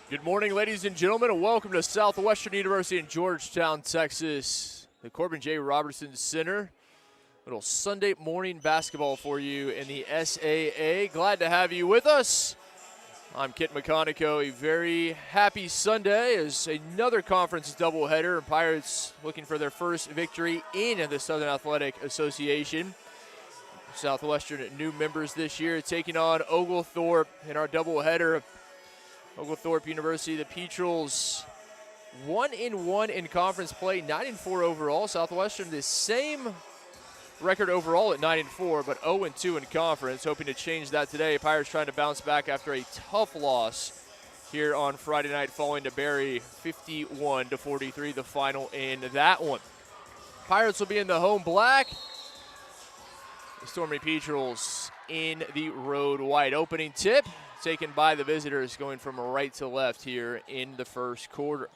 Good morning, ladies and gentlemen, and welcome to Southwestern University in Georgetown, Texas. The Corbin J. Robertson Center. Little Sunday morning basketball for you in the SAA. Glad to have you with us. I'm Kit McConico. A very happy Sunday as another conference doubleheader. Pirates looking for their first victory in the Southern Athletic Association. Southwestern new members this year taking on Oglethorpe in our doubleheader. Oglethorpe University, the Petrels 1-1 in conference play, 9-4 overall. Southwestern the same record overall at 9-4, but 0-2 in conference. Hoping to change that today. Pirates trying to bounce back after a tough loss here on Friday night, falling to Berry 51-43, the final in that one. Pirates will be in the home black. The Stormy Petrels in the road white. Opening tip taken by the visitors, going from right to left here in the first quarter.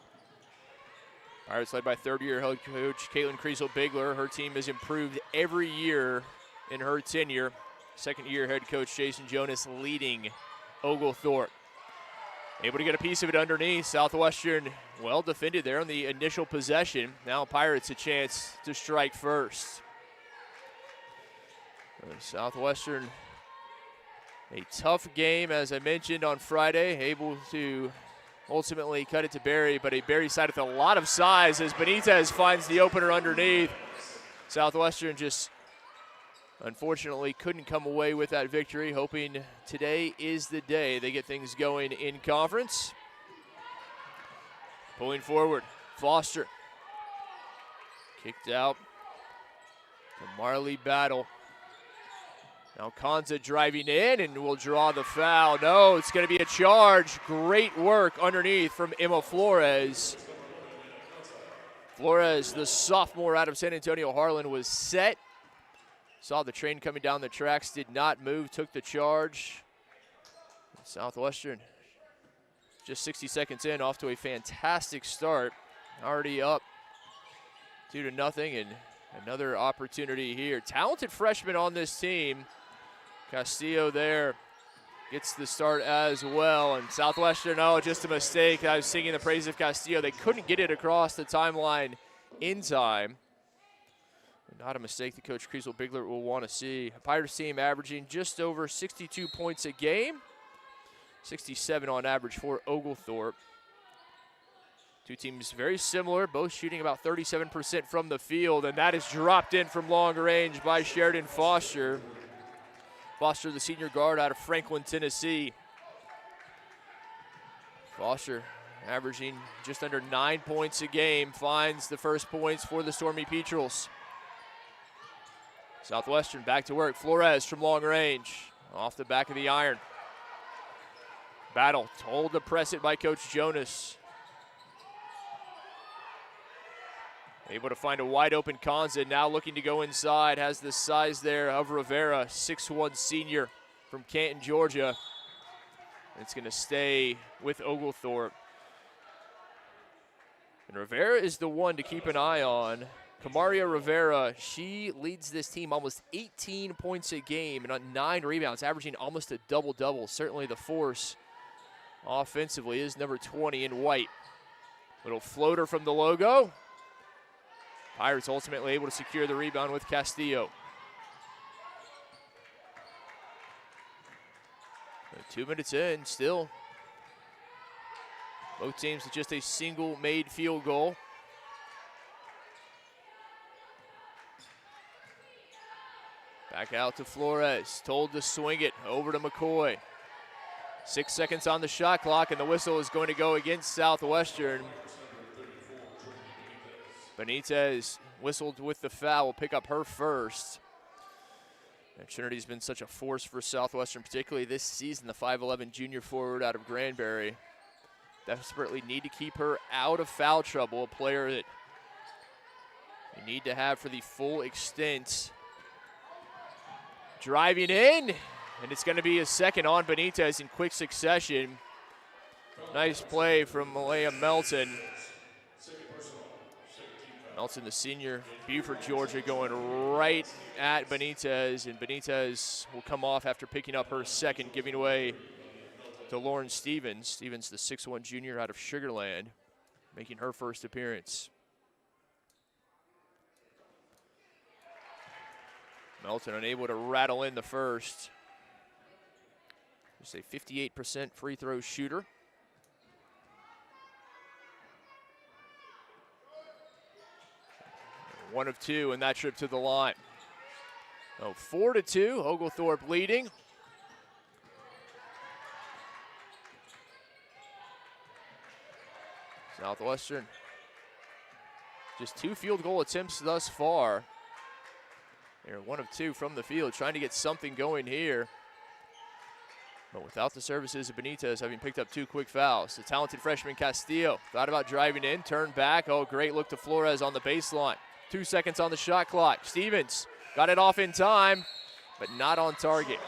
Pirates led by third-year head coach Caitlin Kriesel-Bigler. Her team has improved every year in her tenure. Second-year head coach Jason Jonas leading Oglethorpe. Able to get a piece of it underneath. Southwestern well defended there on the initial possession. Now Pirates a chance to strike first. Southwestern, a tough game, as I mentioned on Friday, able to ultimately cut it to Berry, but a Berry side with a lot of size as Benitez finds the opener underneath. Southwestern just unfortunately couldn't come away with that victory, hoping today is the day they get things going in conference. Pulling forward, Foster. Kicked out to Marley Battle. Now Konza driving in and will draw the foul. No, it's going to be a charge. Great work underneath from Emma Flores. Flores, the sophomore out of San Antonio Harlan, was set. Saw the train coming down the tracks, did not move, took the charge. Southwestern, just 60 seconds in, off to a fantastic start. Already up 2-0, and another opportunity here. Talented freshman on this team. Castillo there gets the start as well. And Southwestern, oh, just a mistake. I was singing the praise of Castillo. They couldn't get it across the timeline in time. Not a mistake that Coach Kriesel-Bigler will want to see. A Pirates team averaging just over 62 points a game. 67 on average for Oglethorpe. Two teams very similar, both shooting about 37% from the field, and that is dropped in from long range by Sheridan Foster. Foster, the senior guard out of Franklin, Tennessee. Foster averaging just under 9 points a game, finds the first points for the Stormy Petrels. Southwestern back to work. Flores from long range, off the back of the iron. Battle told to press it by Coach Jonas. Able to find a wide open Konza, now looking to go inside, has the size there of Rivera, 6'1" senior from Canton, Georgia. It's going to stay with Oglethorpe. And Rivera is the one to keep an eye on. Kamaria Rivera, she leads this team almost 18 points a game and on 9 rebounds, averaging almost a double-double. Certainly the force offensively is number 20 in white. Little floater from the logo. Pirates ultimately able to secure the rebound with Castillo. 2 minutes in, still. Both teams with just a single made field goal. Back out to Flores, told to swing it over to McCoy. 6 seconds on the shot clock, and the whistle is going to go against Southwestern. Benitez whistled with the foul, will pick up her first. And Trinity's been such a force for Southwestern, particularly this season, the 5'11" junior forward out of Granbury. Desperately need to keep her out of foul trouble, a player that you need to have for the full extent. Driving in, and it's going to be a second on Benitez in quick succession. Nice play from Malaya Melton. Melton, the senior, Buford, Georgia, going right at Benitez, and Benitez will come off after picking up her second, giving away to Lauren Stevens. Stevens, the 6'1 junior out of Sugar Land, making her first appearance. Melton unable to rattle in the first. Just a 58% free throw shooter. One of two in that trip to the line. Oh, 4-2, Oglethorpe leading. Southwestern, just 2 field goal attempts thus far. They're 1 of 2 from the field, trying to get something going here. But without the services of Benitez, having picked up 2 quick fouls. The talented freshman Castillo thought about driving in, turned back. Oh, great look to Flores on the baseline. 2 seconds on the shot clock. Stevens got it off in time, but not on target.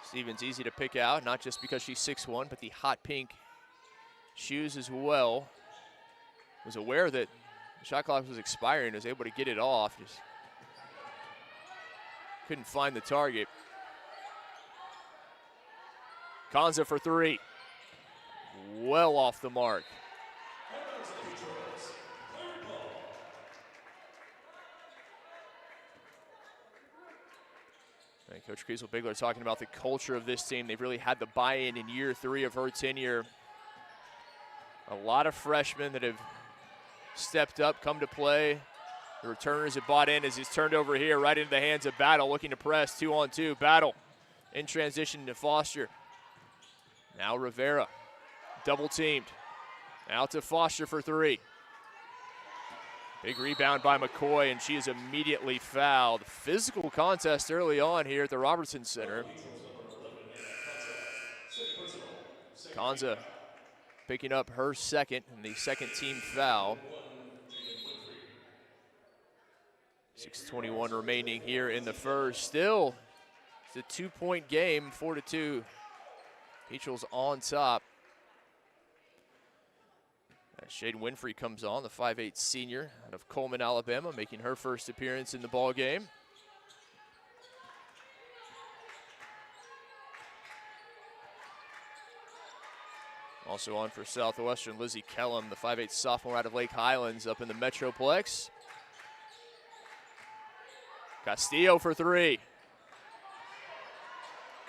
Stevens easy to pick out, not just because she's 6'1", but the hot pink shoes as well. Was aware that the shot clock was expiring, was able to get it off. Just couldn't find the target. Konza for 3. Well off the mark. And Coach Kriesel-Bigler talking about the culture of this team. They've really had the buy-in in year 3 of her tenure. A lot of freshmen that have stepped up, come to play. The returners have bought in as he's turned over here right into the hands of Battle, looking to press 2-on-2. Battle in transition to Foster. Now Rivera, double teamed. Out to Foster for 3. Big rebound by McCoy, and she is immediately fouled. Physical contest early on here at the Robertson Center. Konza picking up her second and the second team foul. 6:21 remaining here in the first. Still, it's a 2-point game, 4-2. Peatrels on top. Shade Winfrey comes on, the 5'8 senior out of Coleman, Alabama, making her first appearance in the ball game. Also on for Southwestern, Lizzie Kellum, the 5'8 sophomore out of Lake Highlands, up in the Metroplex. Castillo for 3.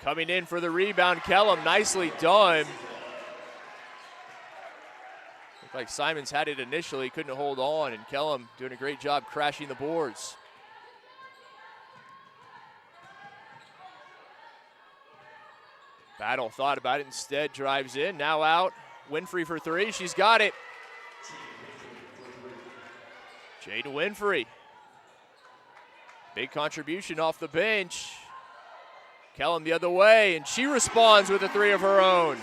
Coming in for the rebound, Kellum, nicely done. Looked like Simons had it initially, couldn't hold on, and Kellum doing a great job crashing the boards. Battle thought about it, instead drives in, now out. Winfrey for 3, she's got it. Jaden Winfrey. Big contribution off the bench. Kellum the other way, and she responds with a 3 of her own.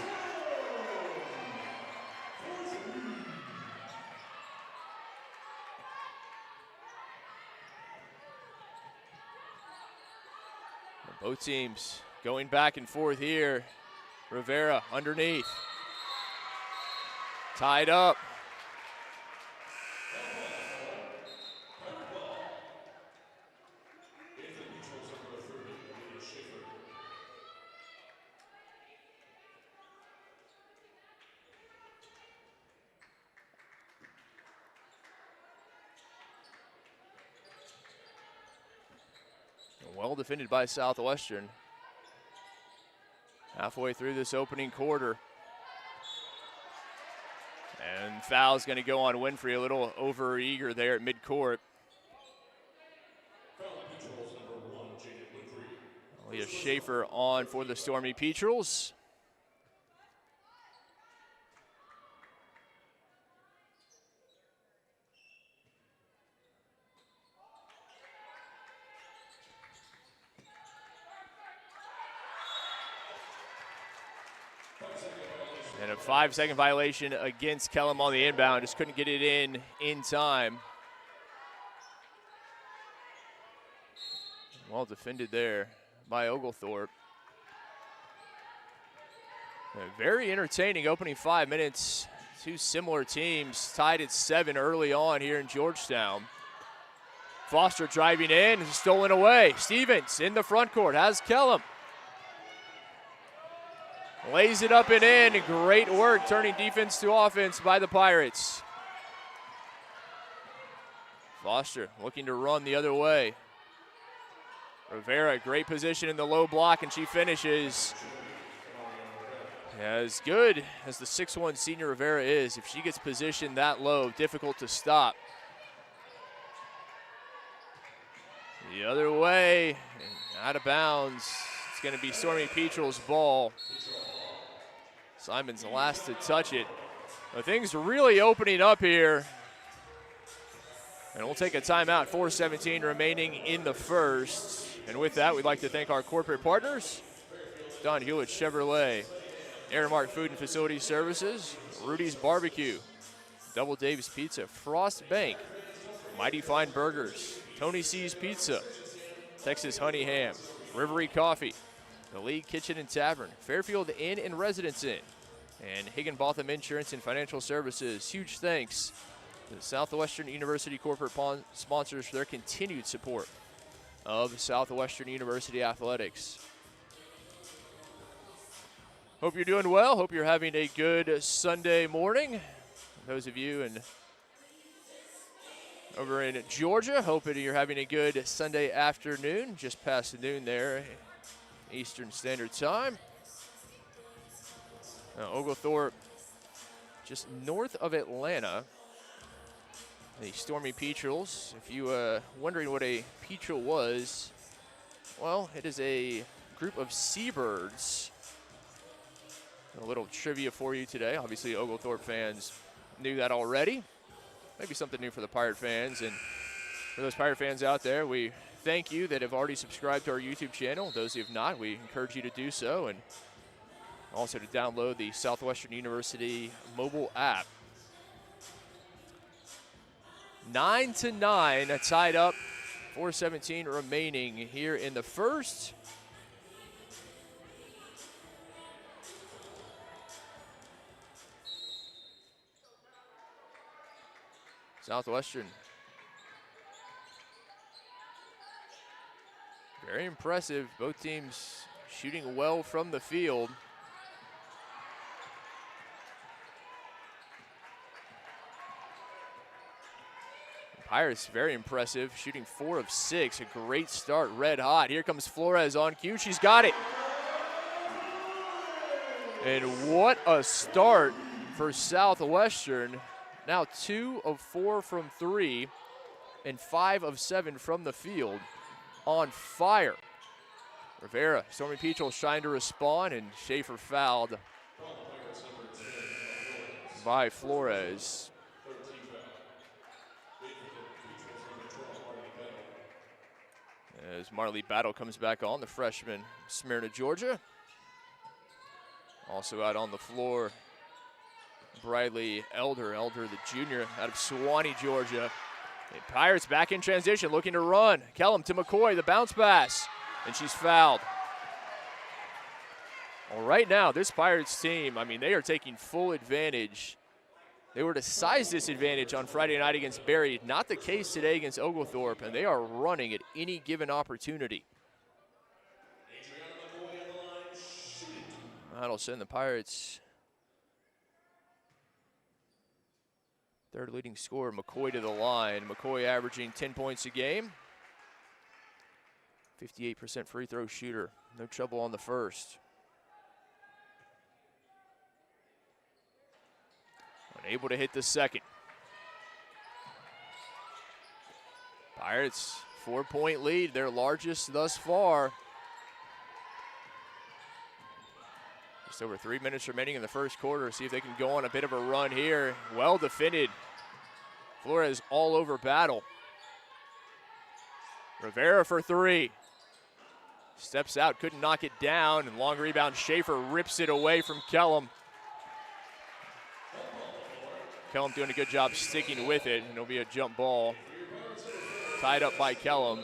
Both teams going back and forth here. Rivera underneath. Tied up. Well defended by Southwestern. Halfway through this opening quarter. And foul's going to go on Winfrey, a little over-eager there at midcourt. Leah Schaefer on for the Stormy Peatrels. And a 5-second violation against Kellum on the inbound. Just couldn't get it in time. Well defended there by Oglethorpe. A very entertaining opening 5 minutes. Two similar teams tied at 7 early on here in Georgetown. Foster driving in, stolen away. Stevens in the front court, has Kellum. Lays it up and in. Great work turning defense to offense by the Pirates. Foster looking to run the other way. Rivera, great position in the low block, and she finishes. As good as the 6'1" senior Rivera is, if she gets positioned that low, difficult to stop. The other way, and out of bounds. It's going to be Stormy Petrel's ball. Simon's the last to touch it. But things are really opening up here. And we'll take a timeout, 4:17 remaining in the first. And with that, we'd like to thank our corporate partners, Don Hewlett Chevrolet, Aramark Food and Facility Services, Rudy's Barbecue, Double Dave's Pizza, Frost Bank, Mighty Fine Burgers, Tony C's Pizza, Texas Honey Ham, Rivery Coffee, the League Kitchen and Tavern, Fairfield Inn and Residence Inn, and Higginbotham Insurance and Financial Services. Huge thanks to the Southwestern University corporate sponsors for their continued support of Southwestern University athletics. Hope you're doing well. Hope you're having a good Sunday morning. Those of you over in Georgia, hoping you're having a good Sunday afternoon, just past noon there, Eastern Standard Time. Oglethorpe, just north of Atlanta. The Stormy Petrels. If you wondering what a petrel was, well, it is a group of seabirds. A little trivia for you today. Obviously, Oglethorpe fans knew that already. Maybe something new for the Pirate fans. And for those Pirate fans out there, we thank you that have already subscribed to our YouTube channel. Those who have not, we encourage you to do so. And also to download the Southwestern University mobile app. 9-9, tied up. 4:17 remaining here in the first. Southwestern, very impressive. Both teams shooting well from the field. Pirates, very impressive, shooting 4 of 6. A great start, red hot. Here comes Flores on cue. She's got it. And what a start for Southwestern. Now 2 of 4 from 3 and 5 of 7 from the field. On fire. Rivera, Stormy Petrel trying to respond, and Schaefer fouled by Flores. As Marley Battle comes back on, the freshman, Smyrna, Georgia. Also out on the floor, Bradley Elder the junior out of Suwanee, Georgia. The Pirates back in transition, looking to run. Kellum to McCoy, the bounce pass, and she's fouled. Well, right now, this Pirates team, I mean, they are taking full advantage. They were to size this advantage on Friday night against Berry. Not the case today against Oglethorpe, and they are running at any given opportunity. That'll send the Pirates' third leading scorer, McCoy, to the line. McCoy averaging 10 points a game. 58% free throw shooter. No trouble on the first. Unable to hit the second. Pirates, 4-point lead, their largest thus far. Just over 3 minutes remaining in the first quarter. See if they can go on a bit of a run here. Well defended. Flores all over Battle. Rivera for 3. Steps out, couldn't knock it down, and long rebound. Schaefer rips it away from Kellum. Kellum doing a good job sticking with it, and it'll be a jump ball. Tied up by Kellum.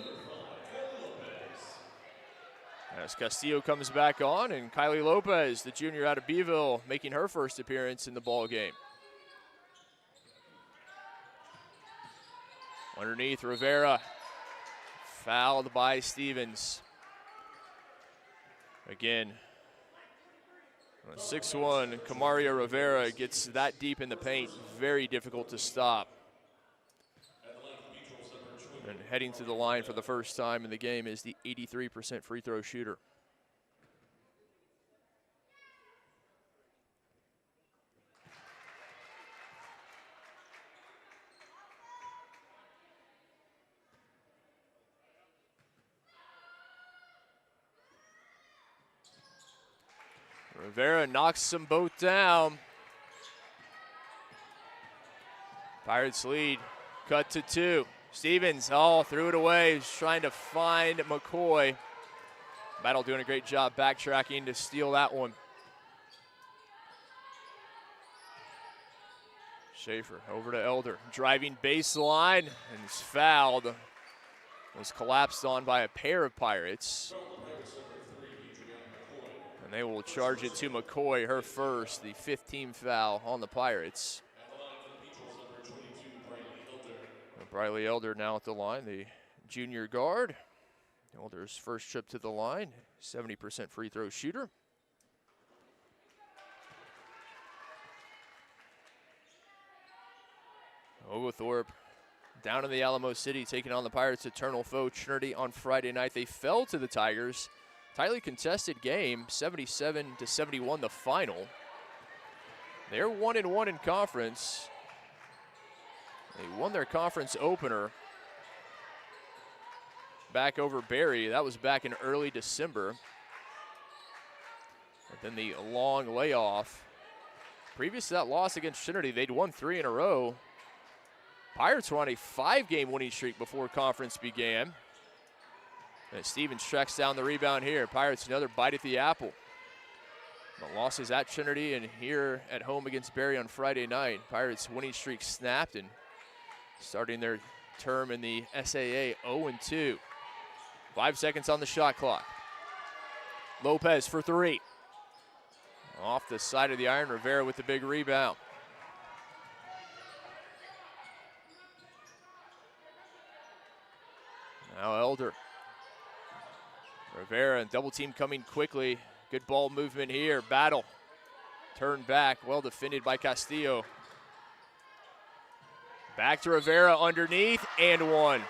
As Castillo comes back on, and Kylie Lopez, the junior out of Beeville, making her first appearance in the ball game. Underneath, Rivera. Fouled by Stevens. Again, 6'1", Camario Rivera gets that deep in the paint. Very difficult to stop. And heading to the line for the first time in the game is the 83% free throw shooter. Rivera knocks them both down. Pirates lead, cut to 2. Stevens, threw it away. He's trying to find McCoy. Battle doing a great job backtracking to steal that one. Schaefer over to Elder, driving baseline, and is fouled. Was collapsed on by a pair of Pirates. And they will charge it to McCoy, her first, the 15th foul on the Pirates. Briley Elder now at the line, the junior guard. Elder's first trip to the line, 70% free throw shooter. Oglethorpe down in the Alamo City, taking on the Pirates' eternal foe Trinity on Friday night. They fell to the Tigers. Tightly contested game, 77-71 the final. They're 1-1 in conference. They won their conference opener back over Barry. That was back in early December. But then the long layoff. Previous to that loss against Trinity, they'd won 3 in a row. Pirates were on a 5-game winning streak before conference began. And Stevens tracks down the rebound here. Pirates another bite at the apple. The losses at Trinity and here at home against Barry on Friday night. Pirates winning streak snapped and starting their term in the SAA 0-2. 5 seconds on the shot clock. Lopez for 3. Off the side of the iron, Rivera with the big rebound. Now Elder. Rivera and double team coming quickly. Good ball movement here. Battle. Turn back. Well defended by Castillo. Back to Rivera underneath and one.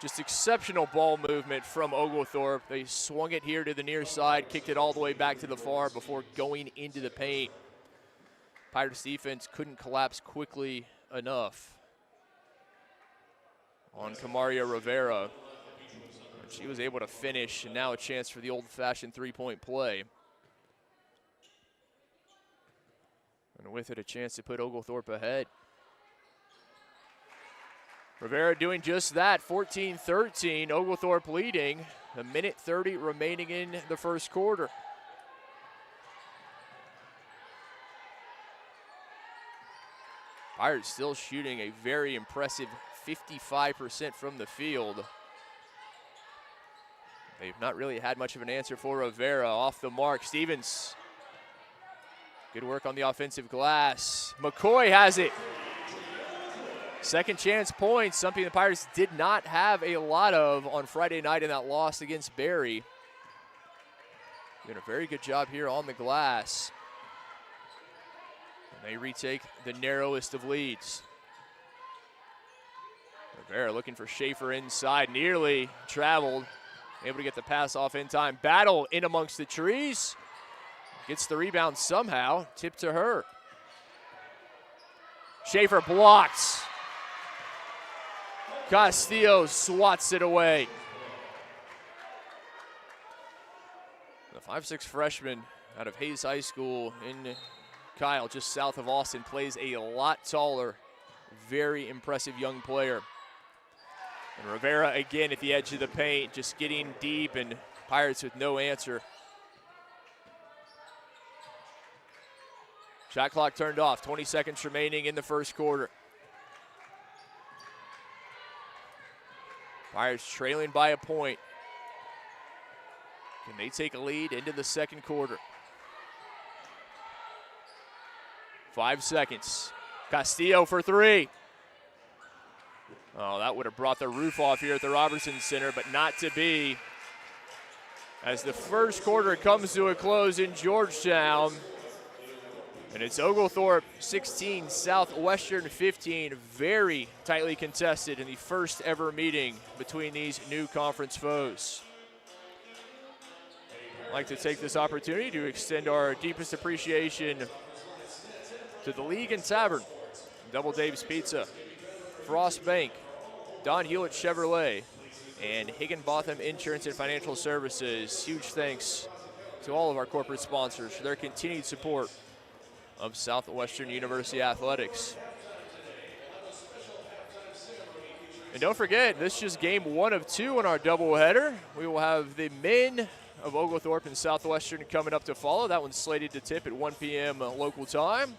Just exceptional ball movement from Oglethorpe. They swung it here to the near side, kicked it all the way back to the far before going into the paint. Pirates defense couldn't collapse quickly enough on Camario Rivera. She was able to finish, and now a chance for the old-fashioned three-point play. And with it, a chance to put Oglethorpe ahead. Rivera doing just that, 14-13, Oglethorpe leading, a minute 30 remaining in the first quarter. Pirates still shooting a very impressive 55% from the field. They've not really had much of an answer for Rivera. Off the mark, Stevens. Good work on the offensive glass. McCoy has it. Second chance points, something the Pirates did not have a lot of on Friday night in that loss against Barry. Doing a very good job here on the glass. And they retake the narrowest of leads. Rivera looking for Schaefer inside, nearly traveled. Able to get the pass off in time. Battle in amongst the trees. Gets the rebound somehow. Tip to her. Schaefer blocks. Castillo swats it away. The 5'6" freshman out of Hayes High School in Kyle, just south of Austin, plays a lot taller. Very impressive young player. And Rivera again at the edge of the paint, just getting deep, and Pirates with no answer. Shot clock turned off, 20 seconds remaining in the first quarter. Pirates trailing by a point. Can they take a lead into the second quarter? 5 seconds. Castillo for 3. Oh, that would have brought the roof off here at the Robertson Center, but not to be. As the first quarter comes to a close in Georgetown. And it's Oglethorpe 16, Southwestern 15. Very tightly contested in the first ever meeting between these new conference foes. I'd like to take this opportunity to extend our deepest appreciation to the League and Tavern, Double Dave's Pizza, Frost Bank, Don Hewlett Chevrolet, and Higginbotham Insurance and Financial Services. Huge thanks to all of our corporate sponsors for their continued support of Southwestern University Athletics. And don't forget, this is just game 1 of 2 in our doubleheader. We will have the men of Oglethorpe and Southwestern coming up to follow. That one's slated to tip at 1 p.m. local time.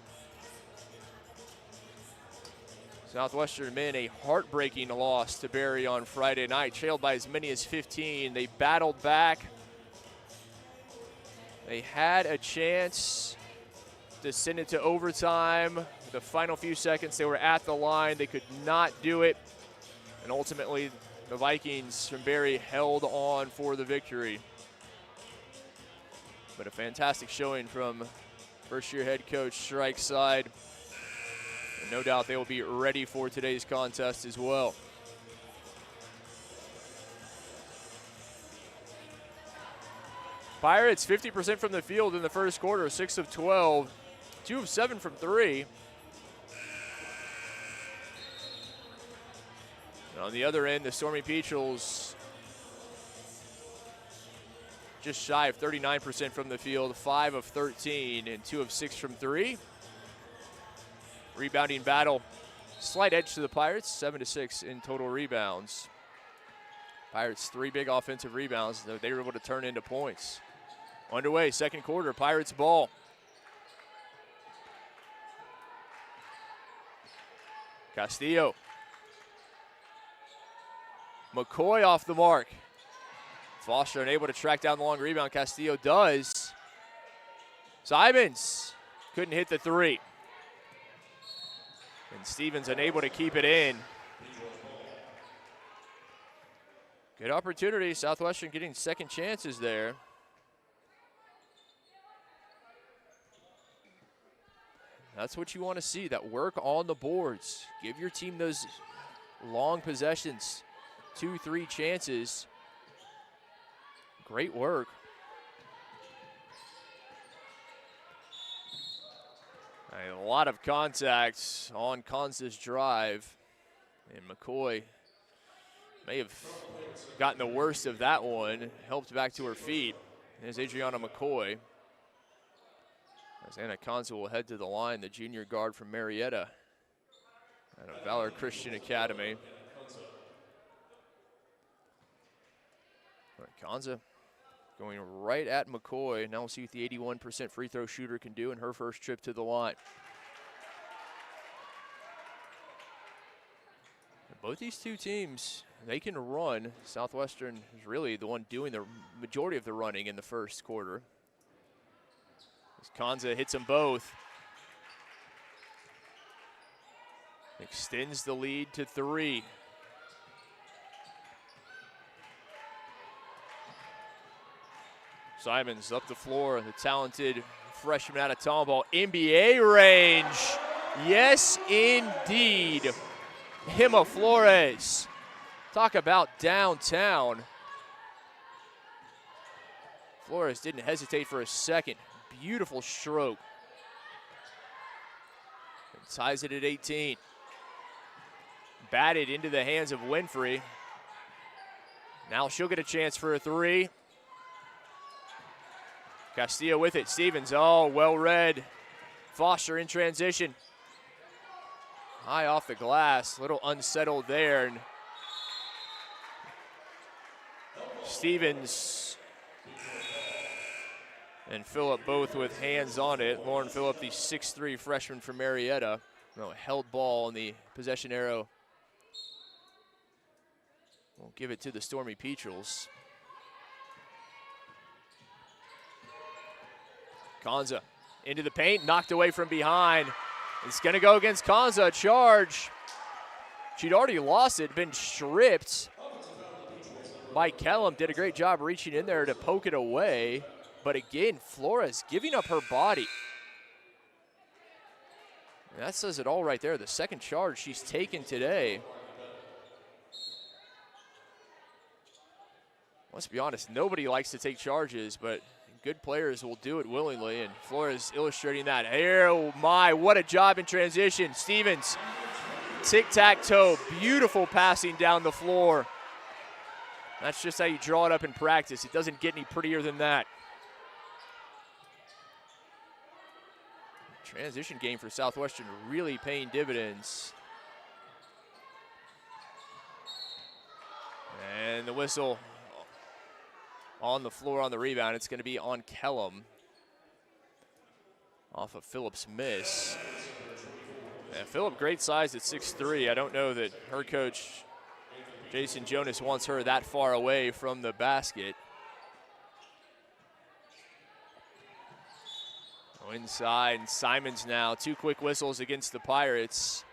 Southwestern men a heartbreaking loss to Berry on Friday night, trailed by as many as 15. They battled back. They had a chance to send it to overtime. The final few seconds, they were at the line. They could not do it. And ultimately, the Vikings from Berry held on for the victory. But a fantastic showing from first-year head coach Strike's side. And no doubt they will be ready for today's contest as well. Pirates 50% from the field in the first quarter, 6 of 12, 2 of 7 from 3. And on the other end, the Stormy Peatrels just shy of 39% from the field, 5 of 13 and 2 of 6 from 3. Rebounding battle, slight edge to the Pirates, 7 to 6 in total rebounds. Pirates 3 big offensive rebounds that they were able to turn into points. Underway, second quarter, Pirates ball. Castillo. McCoy off the mark. Foster unable to track down the long rebound. Castillo does. Simons couldn't hit the 3. And Stevens unable to keep it in. Good opportunity. Southwestern getting second chances there. That's what you want to see, that work on the boards. Give your team those long possessions, 2-3 chances. Great work. A lot of contacts on Kansas drive, and McCoy may have gotten the worst of that one, helped back to her feet. There's Adriana McCoy. As Anna Kanza will head to the line, the junior guard from Marietta out of Valor Christian Academy. All right, Kanza going right at McCoy. Now we'll see what the 81% free throw shooter can do in her first trip to the line. Both these two teams, they can run. Southwestern is really the one doing the majority of the running in the first quarter. As Kanza hits them both. Extends the lead to 3. Simons up the floor, the talented freshman out of Tomball. NBA range. Yes, indeed. Hima Flores. Talk about downtown. Flores didn't hesitate for a second. Beautiful stroke. And ties it at 18. Batted into the hands of Winfrey. Now she'll get a chance for a 3. Castillo with it. Stevens, oh, well read. Foster in transition. High off the glass, a little unsettled there. And Stevens and Phillip both with hands on it. Lauren Phillip, the 6'3" freshman from Marietta. No, held ball on the possession arrow. We'll give it to the Stormy Peatrels. Kanza into the paint, knocked away from behind. It's going to go against Kanza, a charge. She'd already lost it, been stripped by Kellum. Did a great job reaching in there to poke it away. But again, Flores giving up her body. And that says it all right there. The second charge she's taken today. Let's be honest, nobody likes to take charges, but good players will do it willingly, and Flores illustrating that. Here, oh my, what a job in transition. Stevens, tic-tac-toe, beautiful passing down the floor. That's just how you draw it up in practice. It doesn't get any prettier than that. Transition game for Southwestern really paying dividends. And the whistle on the floor on the rebound. It's going to be on Kellum off of Phillip's miss. Yeah, Phillip, great size at 6'3". I don't know that her coach, Jason Jonas, wants her that far away from the basket. Inside, and Simons now. 2 quick whistles against the Pirates.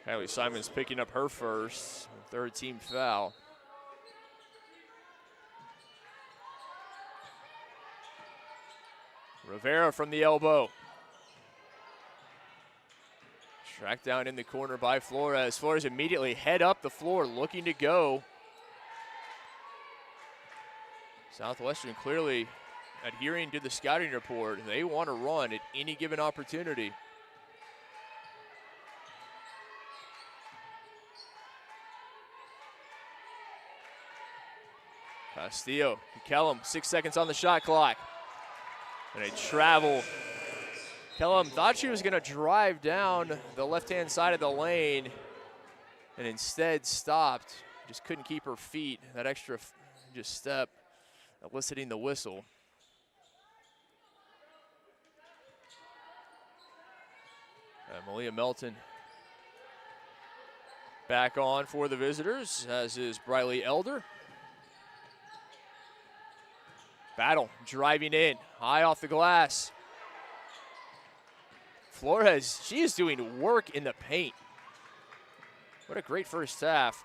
Kylie Simons picking up her first, 3rd team foul. Rivera from the elbow. Tracked down in the corner by Flores. Flores immediately head up the floor looking to go. Southwestern clearly adhering to the scouting report. They want to run at any given opportunity. Castillo, Kellum, 6 seconds on the shot clock. And a travel. Kellum thought she was going to drive down the left-hand side of the lane and instead stopped. Just couldn't keep her feet. That extra just step eliciting the whistle. Malia Melton back on for the visitors, as is Briley Elder. Battle driving in, high off the glass. Flores, she is doing work in the paint. What a great first half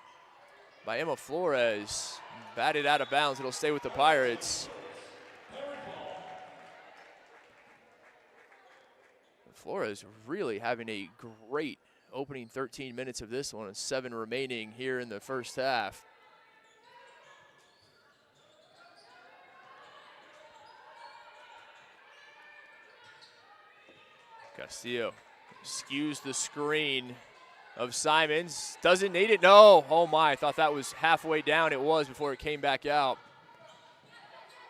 by Emma Flores. Batted out of bounds, it'll stay with the Pirates. Flores really having a great opening 13 minutes of this one, and 7 remaining here in the first half. Castillo skews the screen of Simons. Doesn't need it, no. Oh my, I thought that was halfway down. It was before it came back out.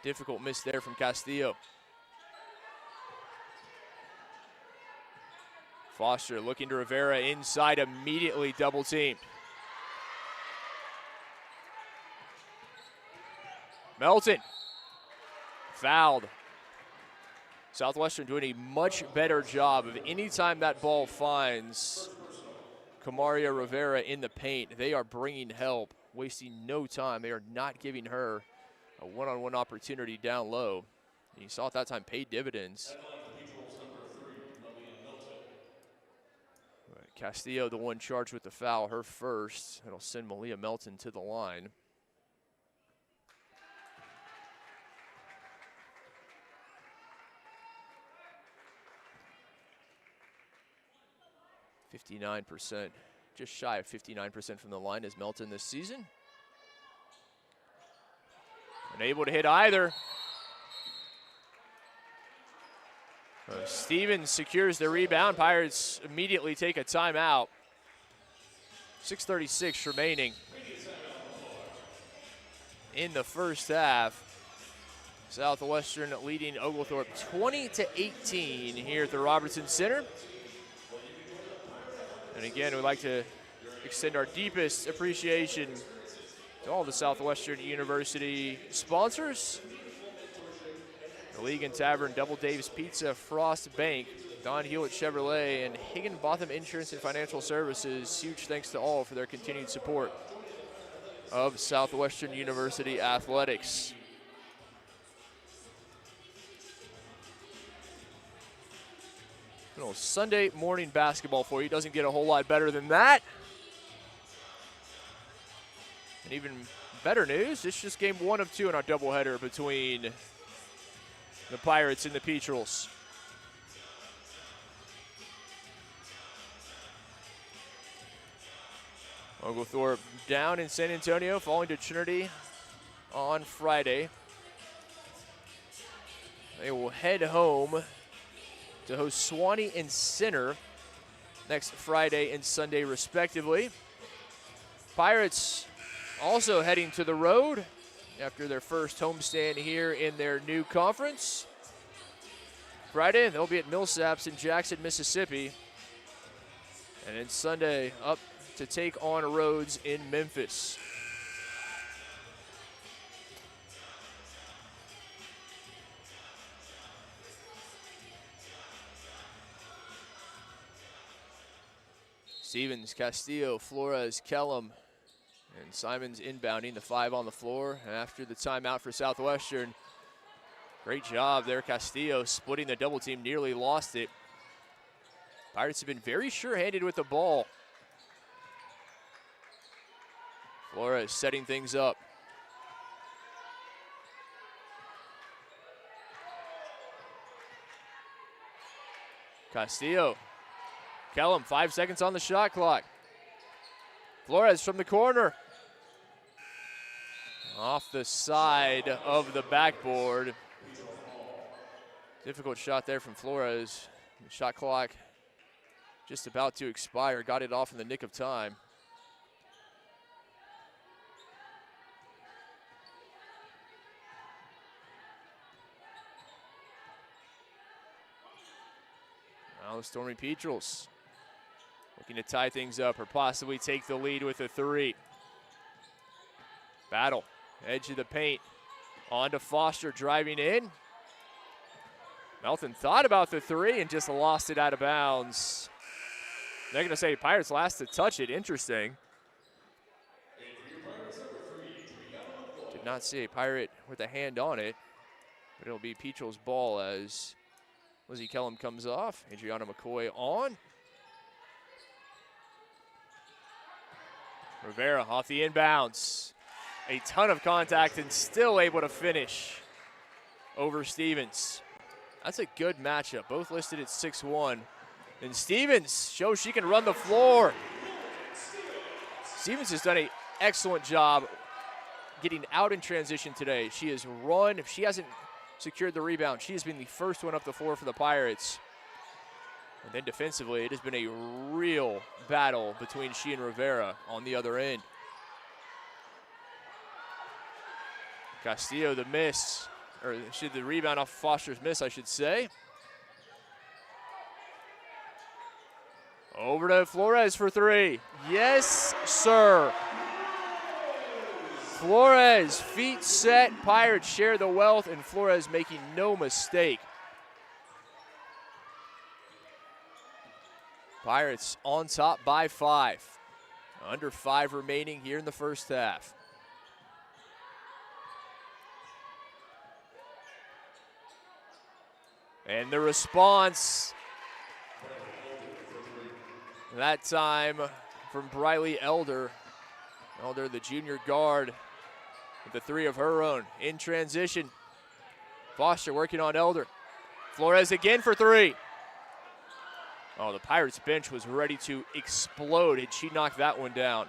Difficult miss there from Castillo. Foster looking to Rivera inside, immediately double teamed. Melton fouled. Southwestern doing a much better job of anytime that ball finds Kamaria Rivera in the paint, they are bringing help, wasting no time. They are not giving her a one-on-one opportunity down low. And you saw at that time paid dividends. Castillo, the one charged with the foul, her first. It'll send Malia Melton to the line. %, just shy of 59% from the line is Melton this season. Unable to hit either. Stevens secures the rebound. Pirates immediately take a timeout. 6:36 remaining in the first half. Southwestern leading Oglethorpe 20-18 here at the Robertson Center. And again, we'd like to extend our deepest appreciation to all the Southwestern University sponsors. The League and Tavern, Double Dave's Pizza, Frost Bank, Don Hewlett Chevrolet, and Higginbotham Insurance and Financial Services. Huge thanks to all for their continued support of Southwestern University athletics. Little Sunday morning basketball for you. Doesn't get a whole lot better than that. And even better news, it's just game 1 of 2 in our doubleheader between the Pirates and the Peacherels. Oglethorpe down in San Antonio, falling to Trinity on Friday. They will head home to host Swanee and Center next Friday and Sunday, respectively. Pirates also heading to the road after their first homestand here in their new conference. Friday, they'll be at Millsaps in Jackson, Mississippi. And then Sunday, up to take on Rhodes in Memphis. Stevens, Castillo, Flores, Kellum, and Simons inbounding, the 5 on the floor. And after the timeout for Southwestern, great job there, Castillo splitting the double team, nearly lost it. Pirates have been very sure-handed with the ball. Flores setting things up. Castillo. Kellum, 5 seconds on the shot clock. Flores from the corner. Off the side of the backboard. Difficult shot there from Flores. The shot clock just about to expire. Got it off in the nick of time. Now the Stormy Peacherels looking to tie things up or possibly take the lead with a 3. Battle, edge of the paint, on to Foster driving in. Melton thought about the 3 and just lost it out of bounds. They're going to say Pirates last to touch it. Interesting. Did not see a Pirate with a hand on it, but it'll be Peacherel's ball as Lizzie Kellum comes off. Adriana McCoy on. Rivera off the inbounds. A ton of contact and still able to finish over Stevens. That's a good matchup. Both listed at 6'1". And Stevens shows she can run the floor. Stevens has done an excellent job getting out in transition today. She has run. If she hasn't secured the rebound, she has been the first one up the floor for the Pirates. And then defensively, it has been a real battle between she and Rivera on the other end. Castillo, the miss, or should the rebound off Foster's miss, I should say. Over to Flores for 3. Yes, sir. Flores, feet set. Pirates share the wealth, and Flores making no mistake. Pirates on top by 5. Under 5 remaining here in the first half. And the response, that time from Briley Elder. Elder, the junior guard, with the 3 of her own in transition. Foster working on Elder. Flores again for 3. Oh, the Pirates bench was ready to explode had she knocked that one down.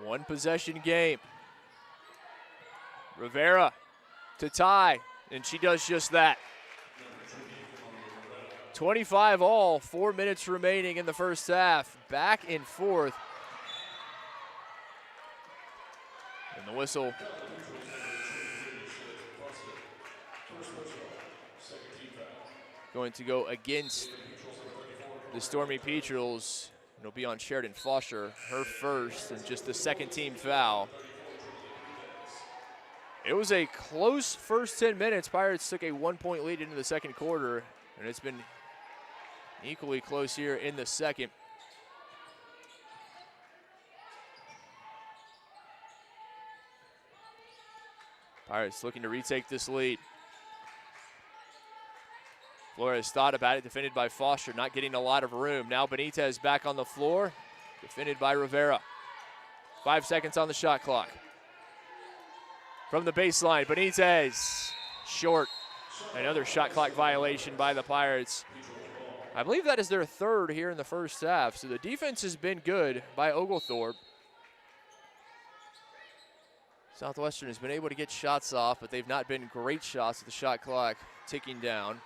One possession game. Rivera to tie, and she does just that. 25 all, 4 minutes remaining in the first half. Back and forth. And the whistle. Going to go against the Stormy Peacherels. It'll be on Sheridan Foster, her first, and just the second team foul. It was a close first 10 minutes. Pirates took a 1-point lead into the second quarter, and it's been equally close here in the second. Pirates looking to retake this lead. Flores thought about it, defended by Foster, not getting a lot of room. Now Benitez back on the floor, defended by Rivera. 5 seconds on the shot clock. From the baseline, Benitez, short. Another shot clock violation by the Pirates. I believe that is their third here in the first half, so the defense has been good by Oglethorpe. Southwestern has been able to get shots off, but they've not been great shots with the shot clock ticking down.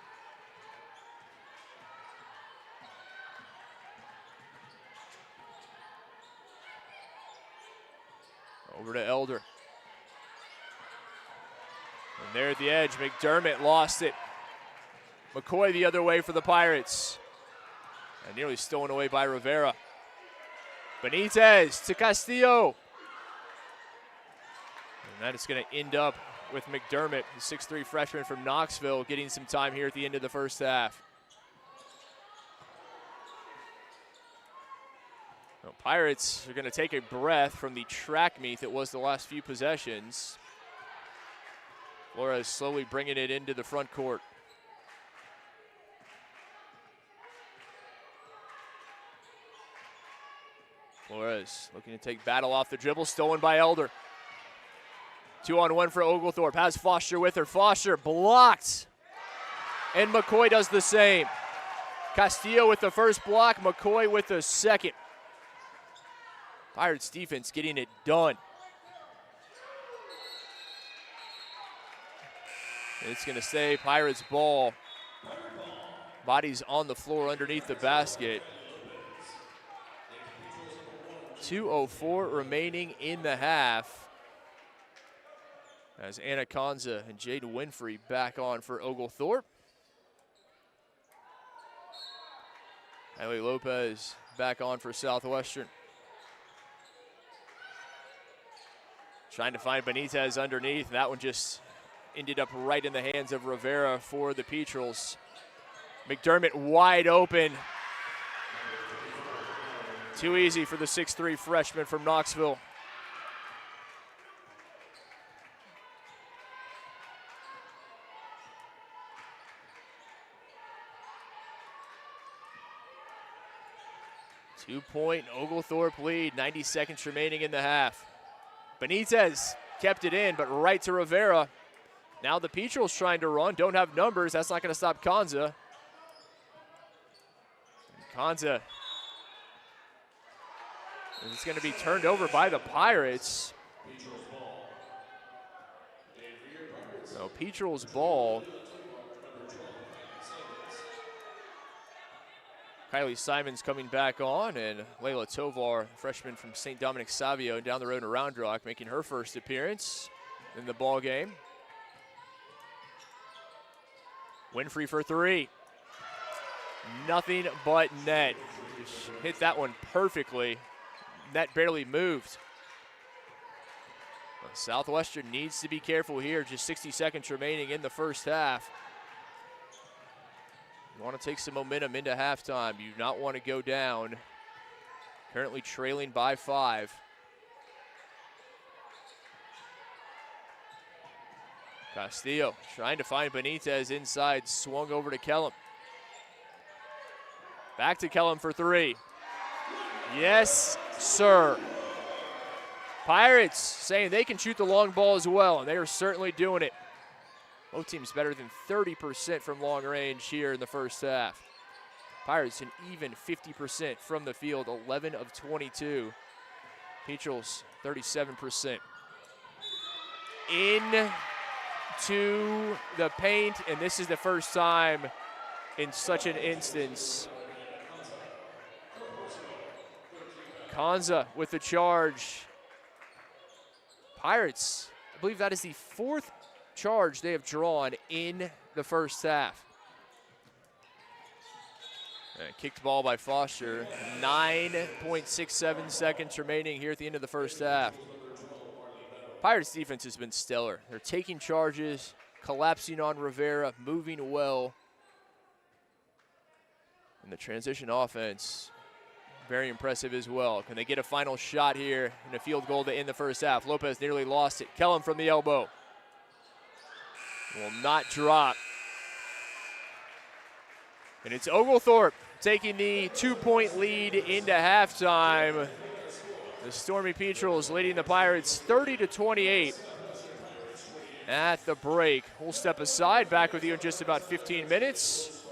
Over to Elder. And there at the edge, McDermott lost it. McCoy the other way for the Pirates. And nearly stolen away by Rivera. Benitez to Castillo. And that is going to end up with McDermott, the 6'3" freshman from Knoxville, getting some time here at the end of the first half. Well, Pirates are going to take a breath from the track meet that was the last few possessions. Flores slowly bringing it into the front court. Flores looking to take battle off the dribble, stolen by Elder. 2-on-1 for Oglethorpe, has Foster with her. Foster blocked, and McCoy does the same. Castillo with the first block, McCoy with the second. Pirates defense getting it done. It's going to stay Pirates ball. Bodies on the floor underneath the basket. 2:04 remaining in the half. As Anna Konza and Jade Winfrey back on for Oglethorpe. Kylie Lopez back on for Southwestern. Trying to find Benitez underneath. That one just ended up right in the hands of Rivera for the Petrels. McDermott wide open. Too easy for the 6'3" freshman from Knoxville. Two-point Oglethorpe lead, 90 seconds remaining in the half. Benitez kept it in, but right to Rivera. Now the Petrels trying to run, don't have numbers. That's not going to stop Konza. Konza is going to be turned over by the Pirates. So Petrels ball. Kylie Simons coming back on, and Layla Tovar, freshman from St. Dominic Savio, down the road in Round Rock, making her first appearance in the ball game. Winfrey for three. Nothing but net. Just hit that one perfectly. Net barely moved. But Southwestern needs to be careful here. Just 60 seconds remaining in the first half. You want to take some momentum into halftime. You do not want to go down. Currently trailing by 5. Castillo trying to find Benitez inside, swung over to Kellum. Back to Kellum for three. Yes, sir. Pirates saying they can shoot the long ball as well, and they are certainly doing it. Both teams better than 30% from long range here in the first half. Pirates an even 50% from the field, 11 of 22. Petrels 37%. Into the paint, and this is the first time in such an instance. Konza with the charge. Pirates, I believe that is the 4th charge they have drawn in the first half. Kicked ball by Foster. 9.67 seconds remaining here at the end of the first half. Pirates defense has been stellar. They're taking charges, collapsing on Rivera, moving well. And the transition offense, very impressive as well. Can they get a final shot here and a field goal to end the first half? Lopez nearly lost it. Kellum from the elbow. will not drop. And it's Oglethorpe taking the 2-point lead into halftime. The Stormy Petrels leading the Pirates 30-28 at the break. We'll step aside, back with you in just about 15 minutes.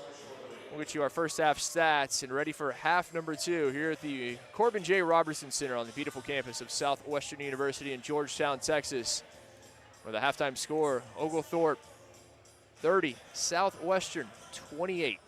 We'll get you our first half stats and ready for half number 2 here at the Corbin J. Robertson Center on the beautiful campus of Southwestern University in Georgetown, Texas. Where the halftime score, Oglethorpe 30, Southwestern 28.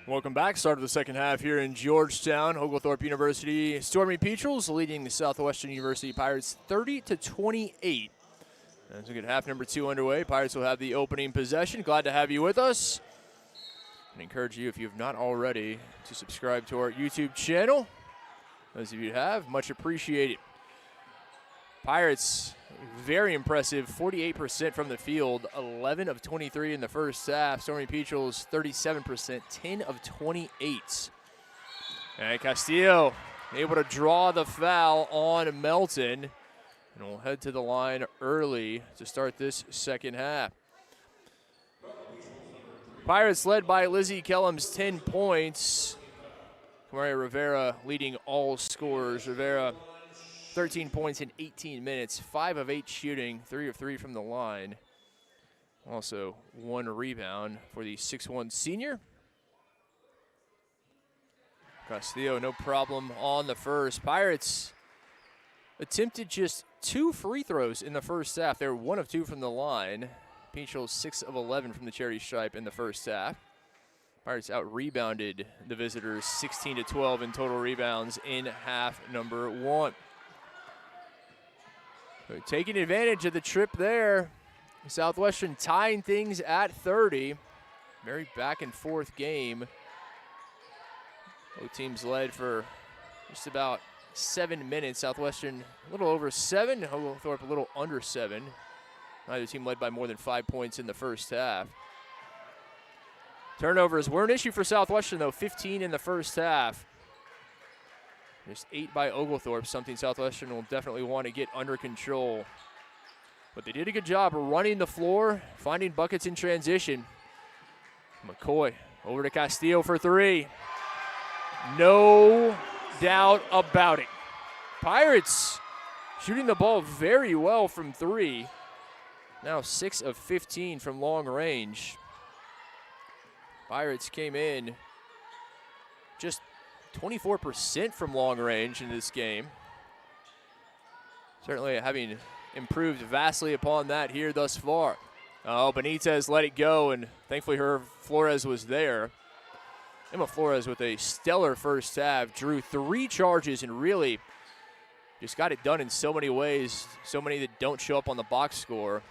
Welcome back. Start of the second half here in Georgetown. Oglethorpe University Stormy Petrels leading the Southwestern University Pirates 30-28. As we get half number 2 underway, Pirates will have the opening possession. Glad to have you with us. And encourage you, if you have not already, to subscribe to our YouTube channel. Those of you who have, much appreciated. Pirates, very impressive, 48% from the field, 11 of 23 in the first half. Stormy Petrels, 37%, 10 of 28. And Castillo able to draw the foul on Melton. And we'll head to the line early to start this second half. Pirates led by Lizzie Kellum's 10 points. Maria Rivera leading all scorers. Rivera 13 points in 18 minutes, 5 of 8 shooting, 3 of 3 from the line. Also 1 rebound for the 6'1 senior. Castillo, no problem on the first. Pirates attempted just 2 free throws in the first half. They were 1 of 2 from the line. Petrels 6 of 11 from the charity stripe in the first half. Pirates out-rebounded the visitors 16-12 in total rebounds in half number 1. So taking advantage of the trip there. Southwestern tying things at 30. Very back and forth game. Both teams led for just about 7 minutes. Southwestern a little over 7. Oglethorpe a little under 7. Neither team led by more than 5 points in the first half. Turnovers were an issue for Southwestern, though, 15 in the first half. Just 8 by Oglethorpe, something Southwestern will definitely want to get under control. But they did a good job running the floor, finding buckets in transition. McCoy over to Castillo for 3. No doubt about it. Pirates shooting the ball very well from 3. Now 6 of 15 from long range. Pirates came in just 24% from long range in this game. Certainly having improved vastly upon that here thus far. Oh, Benitez let it go, and thankfully Flores was there. Emma Flores with a stellar first half, drew 3 charges and really just got it done in so many ways, so many that don't show up on the box score.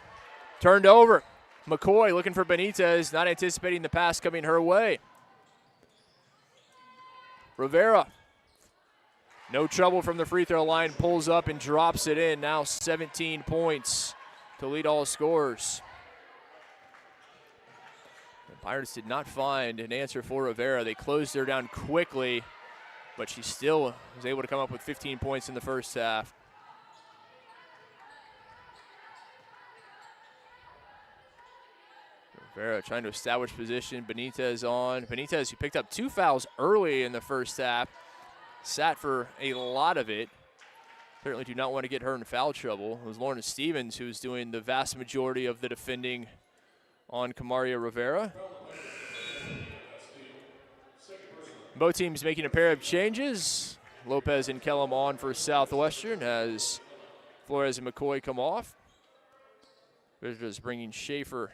Turned over. McCoy looking for Benitez, not anticipating the pass coming her way. Rivera, no trouble from the free throw line, pulls up and drops it in. Now 17 points to lead all scorers. The Pirates did not find an answer for Rivera. They closed her down quickly, but she still was able to come up with 15 points in the first half. Rivera trying to establish position. Benitez on. Benitez, who picked up 2 fouls early in the first half, sat for a lot of it. Certainly do not want to get her in foul trouble. It was Lorna Stevens who was doing the vast majority of the defending on Kamaria Rivera. Both teams making a pair of changes. Lopez and Kellum on for Southwestern as Flores and McCoy come off. Visitors bringing Schaefer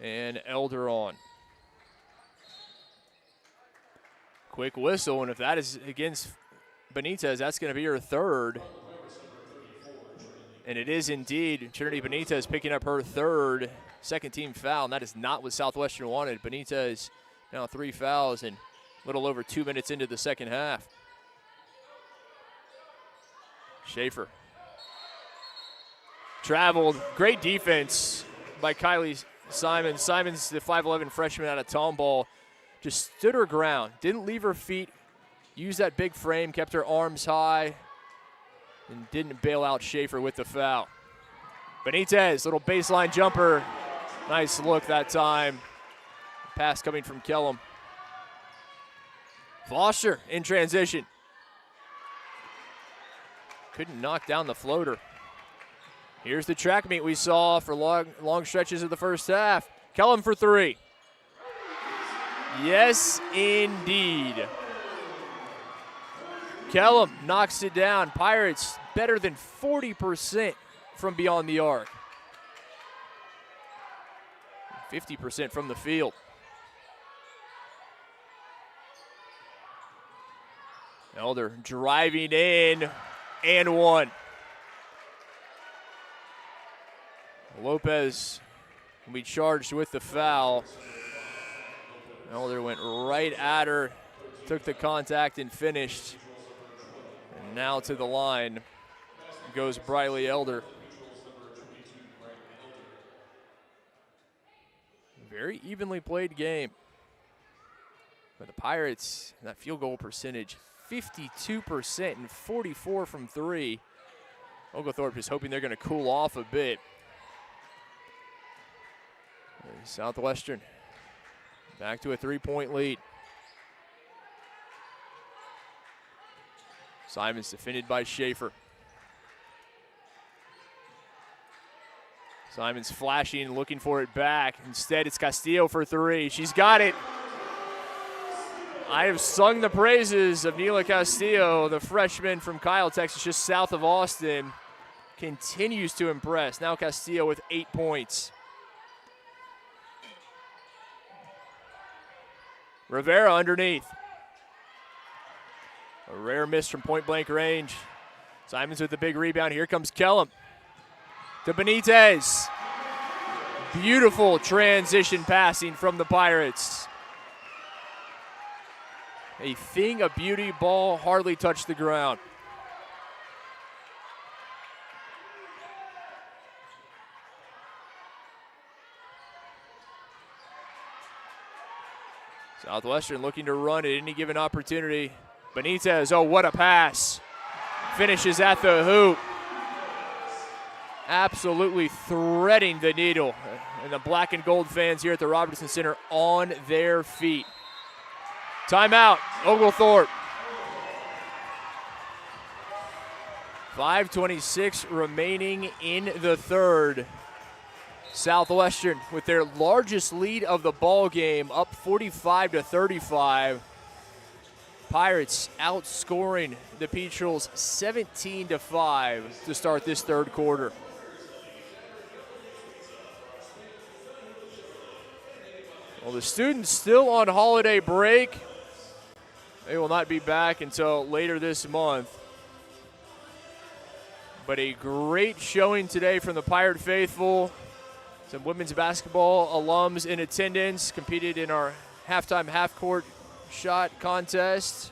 and Elder on. Quick whistle, and if that is against Benitez, that's going to be her 3rd. And it is indeed Trinity Benitez picking up her 3rd second-team foul, and that is not what Southwestern wanted. Benitez now 3 fouls and a little over 2 minutes into the second half. Schaefer. Traveled. Great defense by Kylie Simons. Simons, the 5'11 freshman out of Tomball, just stood her ground, didn't leave her feet, used that big frame, kept her arms high, and didn't bail out Schaefer with the foul. Benitez, little baseline jumper. Nice look that time. Pass coming from Kellum. Foster in transition. Couldn't knock down the floater. Here's the track meet we saw for long stretches of the first half. Kellum for 3. Yes, indeed. Kellum knocks it down. Pirates better than 40% from beyond the arc. 50% from the field. Elder driving in and one. Lopez will be charged with the foul. Elder went right at her, took the contact and finished. And now to the line goes Briley Elder. Very evenly played game. But the Pirates, that field goal percentage, 52% and 44 from three. Oglethorpe is hoping they're going to cool off a bit. Southwestern back to a 3-point lead. Simons defended by Schaefer. Simons flashing, looking for it back. Instead, it's Castillo for three. She's got it. I have sung the praises of Neela Castillo, the freshman from Kyle, Texas, just south of Austin. Continues to impress. Now Castillo with 8 points. Rivera underneath. A rare miss from point-blank range. Simons with the big rebound. Here comes Kellum. To Benitez. Beautiful transition passing from the Pirates. A thing of beauty. Ball hardly touched the ground. Southwestern looking to run at any given opportunity. Benitez, oh, what a pass. Finishes at the hoop. Absolutely threading the needle. And the black and gold fans here at the Robertson Center on their feet. Timeout, Oglethorpe. 5:26 remaining in the third. Southwestern with their largest lead of the ball game, up 45-35. Pirates outscoring the Peatrels 17-5 to start this third quarter. Well, the students still on holiday break. They will not be back until later this month. But a great showing today from the Pirate faithful. Some women's basketball alums in attendance, competed in our halftime half-court shot contest.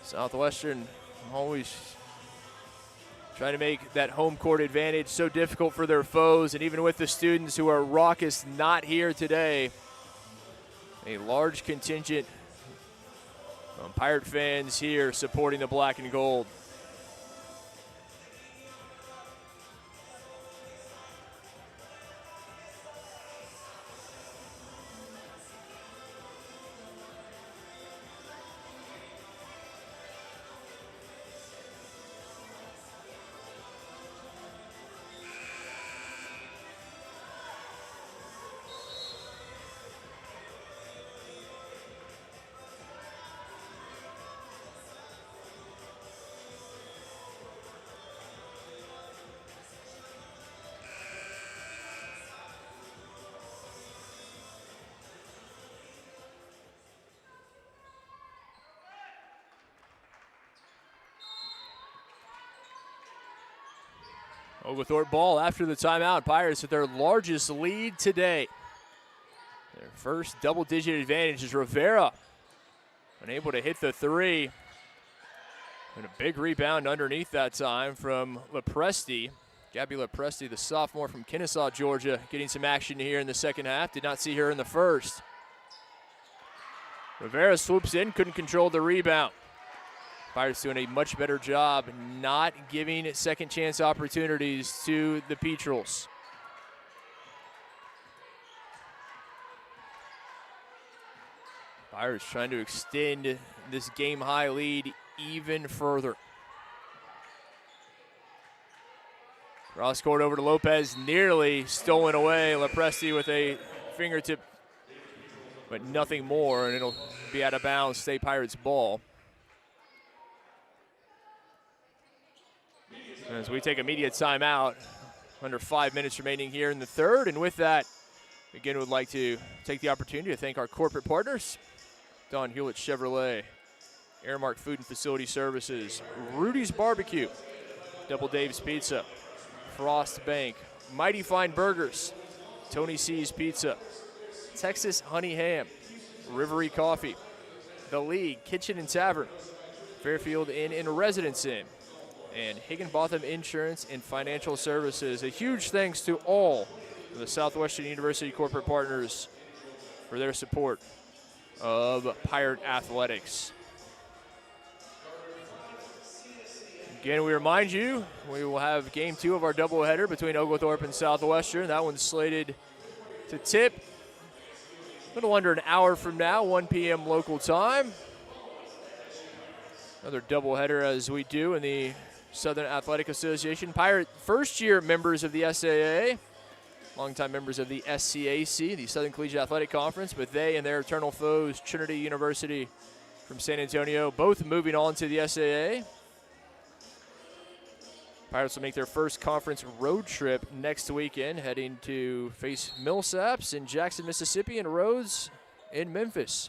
Southwestern always trying to make that home court advantage so difficult for their foes, and even with the students who are raucous not here today, a large contingent of Pirate fans here supporting the black and gold. Oglethorpe ball after the timeout. Pirates with their largest lead today. Their first double-digit advantage is Rivera. Unable to hit the three. And a big rebound underneath that time from Lepresti. Gabby Lepresti, the sophomore from Kennesaw, Georgia, getting some action here in the second half. Did not see her in the first. Rivera swoops in, couldn't control the rebound. Pirates doing a much better job not giving second chance opportunities to the Peatrels. Pirates trying to extend this game high lead even further. Cross court over to Lopez, nearly stolen away. Lepresti with a fingertip, but nothing more, and it'll be out of bounds, State Pirates ball. As we take immediate timeout, under 5 minutes remaining here in the third. And with that, again, would like to take the opportunity to thank our corporate partners, Don Hewlett Chevrolet, Airmark Food and Facility Services, Rudy's Barbecue, Double Dave's Pizza, Frost Bank, Mighty Fine Burgers, Tony C's Pizza, Texas Honey Ham, Rivery Coffee, The League Kitchen and Tavern, Fairfield Inn and Residence Inn, and Higginbotham Insurance and Financial Services. A huge thanks to all of the Southwestern University corporate partners for their support of Pirate Athletics. Again, we remind you, we will have game 2 of our doubleheader between Oglethorpe and Southwestern. That one's slated to tip a little under an hour from now, 1 p.m. local time. Another doubleheader as we do in the Southern Athletic Association. Pirate first-year members of the SAA, longtime members of the SCAC, the Southern Collegiate Athletic Conference, but they and their eternal foes, Trinity University from San Antonio, both moving on to the SAA. Pirates will make their first conference road trip next weekend, heading to face Millsaps in Jackson, Mississippi, and Rhodes in Memphis.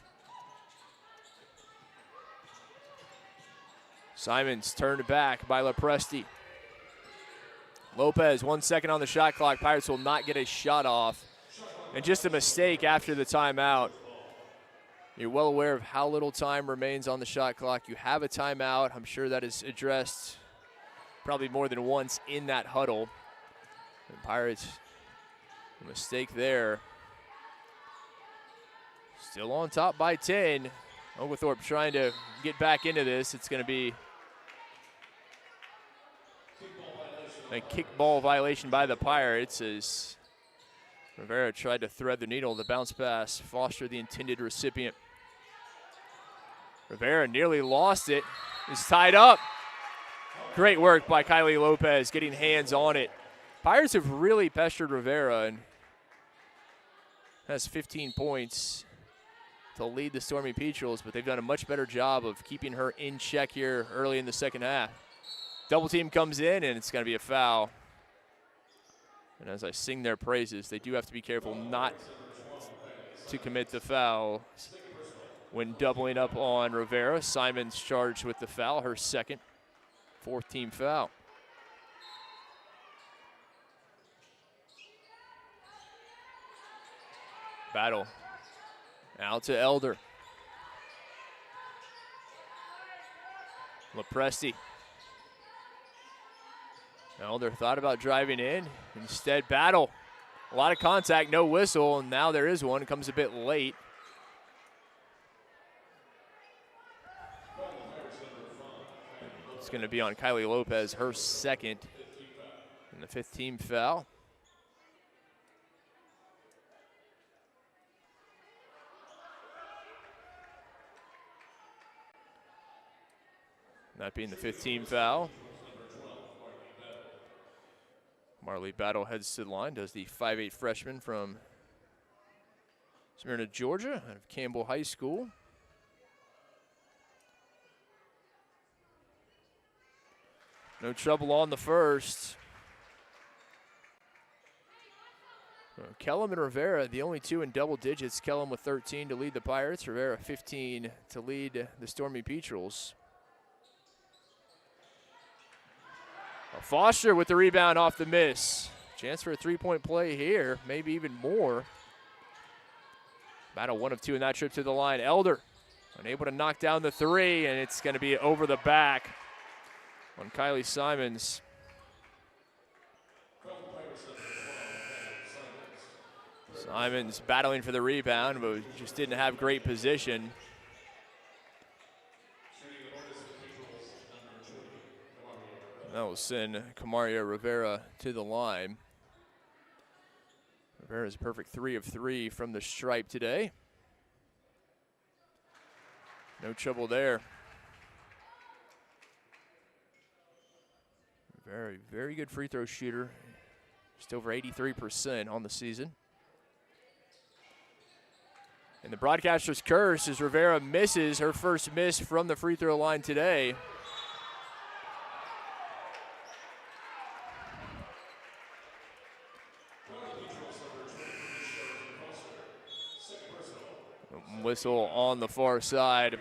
Simons turned back by Lepresti. Lopez, 1 second on the shot clock. Pirates will not get a shot off. And just a mistake after the timeout. You're well aware of how little time remains on the shot clock. You have a timeout. I'm sure that is addressed probably more than once in that huddle. And Pirates, a mistake there. Still on top by 10. Oglethorpe trying to get back into this. It's going to be a kickball violation by the Pirates as Rivera tried to thread the needle. The bounce pass, Foster the intended recipient. Rivera nearly lost it. Is tied up. Great work by Kylie Lopez getting hands on it. Pirates have really pestered Rivera and has 15 points to lead the Stormy Petrels, but they've done a much better job of keeping her in check here early in the second half. Double team comes in, and it's going to be a foul. And as I sing their praises, they do have to be careful not to commit the foul when doubling up on Rivera. Simons charged with the foul, her second, 4th team foul. Battle out to Elder. Lepresti. Elder thought about driving in. Instead, Battle. A lot of contact, no whistle, and now there is one. It comes a bit late. It's going to be on Kylie Lopez, her second, and the 5th team foul. That being the 5th team foul. Marley Battle heads to the line, does the 5'8" freshman from Smyrna, Georgia, out of Campbell High School. No trouble on the first. Kellum and Rivera, the only two in double digits. Kellum with 13 to lead the Pirates. Rivera 15 to lead the Stormy Petrels. Foster with the rebound off the miss. Chance for a three-point play here, maybe even more. Battle 1 of 2 in that trip to the line. Elder unable to knock down the three, and it's going to be over the back on Kylie Simons. Simons battling for the rebound, but just didn't have great position. That will send Camaria Rivera to the line. Rivera's a perfect 3 of 3 from the stripe today. No trouble there. Very, very good free throw shooter. Just over 83% on the season. And the broadcaster's curse as Rivera misses her first miss from the free throw line today. whistle on the far side.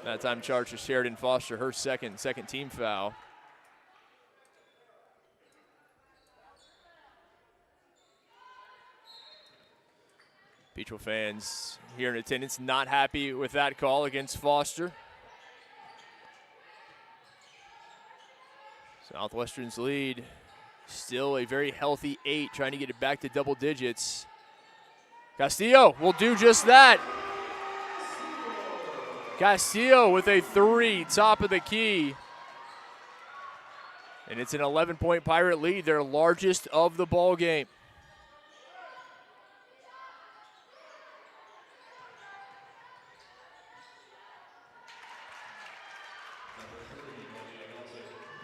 That time charged to Sheridan Foster, her second team foul. Peachville fans here in attendance not happy with that call against Foster. Southwestern's lead, still a very healthy 8, trying to get it back to double digits. Castillo will do just that. Castillo with a 3, top of the key. And it's an 11-point Pirate lead, their largest of the ball game.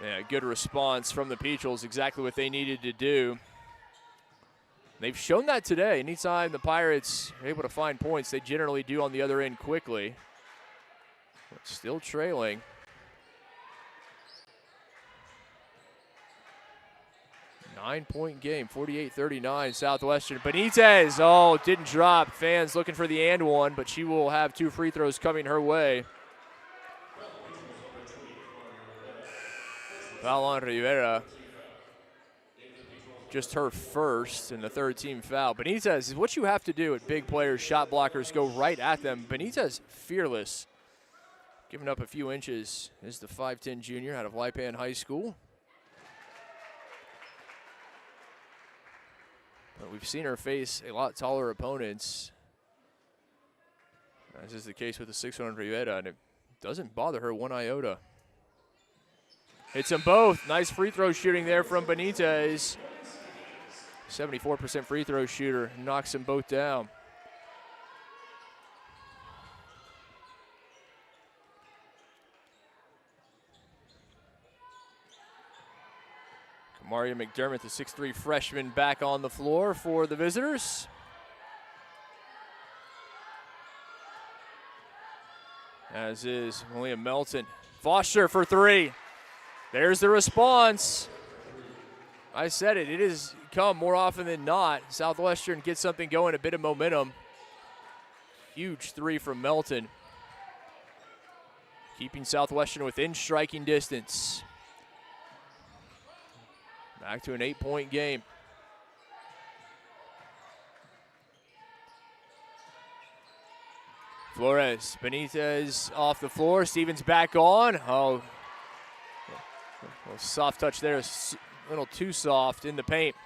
Yeah, good response from the Peachville's, exactly what they needed to do. They've shown that today. Anytime the Pirates are able to find points, they generally do on the other end quickly. But still trailing. Nine-point game, 48-39, Southwestern. Benitez, didn't drop. Fans looking for the and one, but she will have 2 free throws coming her way. Foul on Rivera. Just her first and the third team foul. Benitez is what you have to do at big players, shot blockers, go right at them. Benitez, fearless. Giving up a few inches is the 5'10 junior out of Lipan High School. But we've seen her face a lot taller opponents, as is the case with the 6'1 Rivera, and it doesn't bother her one iota. Hits them both. Nice free throw shooting there from Benitez. 74% free throw shooter. Knocks them both down. Kamaria McDermott, the 6'3 freshman, back on the floor for the visitors. As is William Melton. Foster for 3. There's the response. I said it. It has come more often than not. Southwestern gets something going, a bit of momentum. Huge 3 from Melton. Keeping Southwestern within striking distance. Back to an 8-point game. Flores, Benitez off the floor. Stevens back on. A little soft touch there, a little too soft in the paint.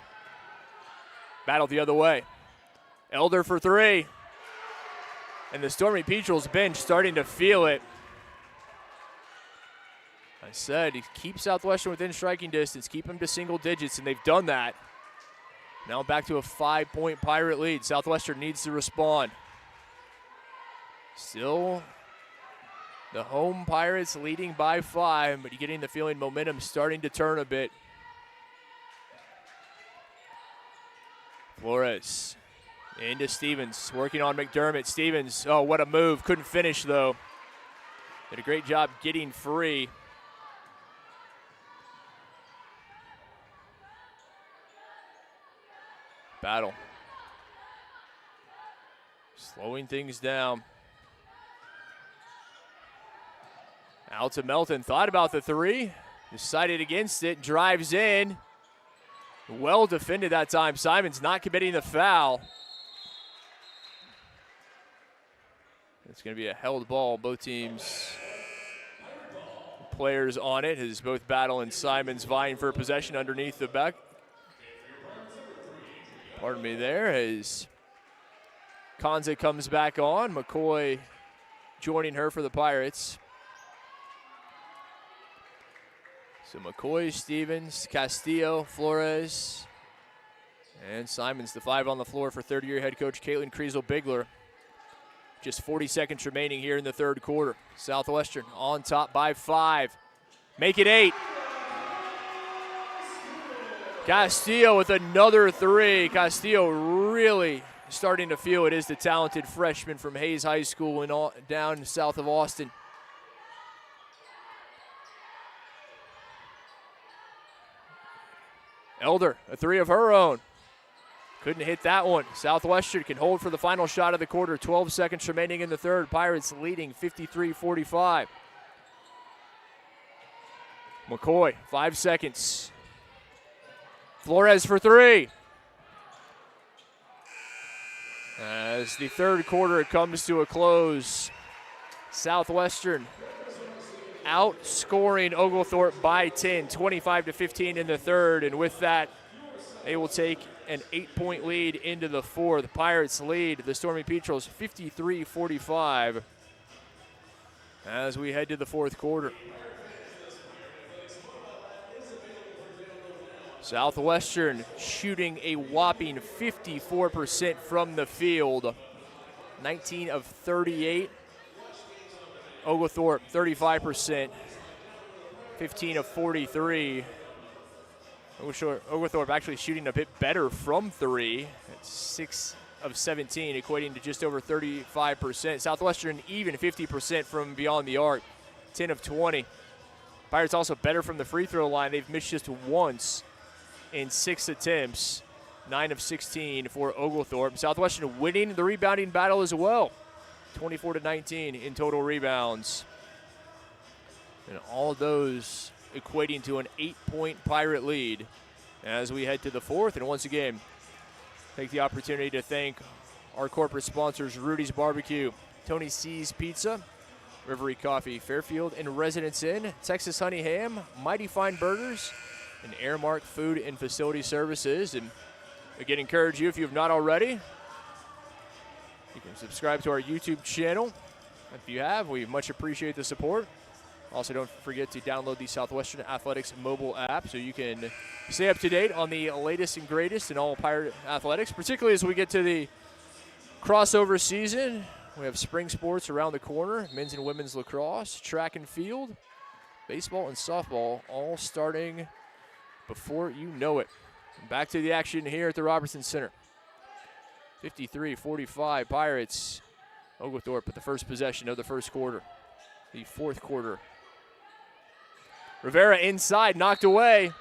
Battle the other way. Elder for 3. And the Stormy Peachville's bench starting to feel it. I said, keep Southwestern within striking distance, keep them to single digits, and they've done that. Now back to a 5-point Pirate lead. Southwestern needs to respond. Still the home Pirates leading by 5, but you're getting the feeling momentum starting to turn a bit. Flores into Stevens, working on McDermott. Stevens, what a move. Couldn't finish, though. Did a great job getting free. Battle. Slowing things down. Out to Melton, thought about the 3, decided against it, drives in. Well defended that time. Simons not committing the foul. It's going to be a held ball. Both teams, players on it, as both Battle and Simons vying for possession underneath the back. Pardon me there, as Konza comes back on. McCoy joining her for the Pirates. So McCoy, Stevens, Castillo, Flores, and Simons, the 5 on the floor for third-year head coach Caitlin Kriesel-Bigler. Just 40 seconds remaining here in the third quarter. Southwestern on top by 5. Make it 8. Castillo with another 3. Castillo really starting to feel it is the talented freshman from Hayes High School down south of Austin. Elder, a 3 of her own. Couldn't hit that one. Southwestern can hold for the final shot of the quarter. 12 seconds remaining in the third. Pirates leading 53-45. McCoy, 5 seconds. Flores for three. As the third quarter comes to a close, Southwestern outscoring Oglethorpe by 10, 25-15 in the third, and with that, they will take an 8-point lead into the fourth. The Pirates lead the Stormy Petrels 53-45 as we head to the fourth quarter. Southwestern shooting a whopping 54% from the field, 19 of 38. Oglethorpe 35%, 15 of 43. Oglethorpe actually shooting a bit better from three. It's 6 of 17, equating to just over 35%. Southwestern even 50% from beyond the arc, 10 of 20. Pirates also better from the free throw line. They've missed just once in 6 attempts, 9 of 16 for Oglethorpe. Southwestern winning the rebounding battle as well, 24-19 in total rebounds. And all of those equating to an 8-point Pirate lead as we head to the fourth. And once again, take the opportunity to thank our corporate sponsors, Rudy's Barbecue, Tony C's Pizza, Rivery Coffee, Fairfield and Residence Inn, Texas Honey Ham, Mighty Fine Burgers, and Airmark Food and Facility Services. And again, encourage you, if you have not already, you can subscribe to our YouTube channel. If you have, we much appreciate the support. Also, don't forget to download the Southwestern Athletics mobile app so you can stay up to date on the latest and greatest in all Pirate athletics, particularly as we get to the crossover season. We have spring sports around the corner, men's and women's lacrosse, track and field, baseball and softball, all starting before you know it. Back to the action here at the Robertson Center. 53-45 Pirates. Oglethorpe with the first possession of the first quarter. The fourth quarter. Rivera inside, knocked away.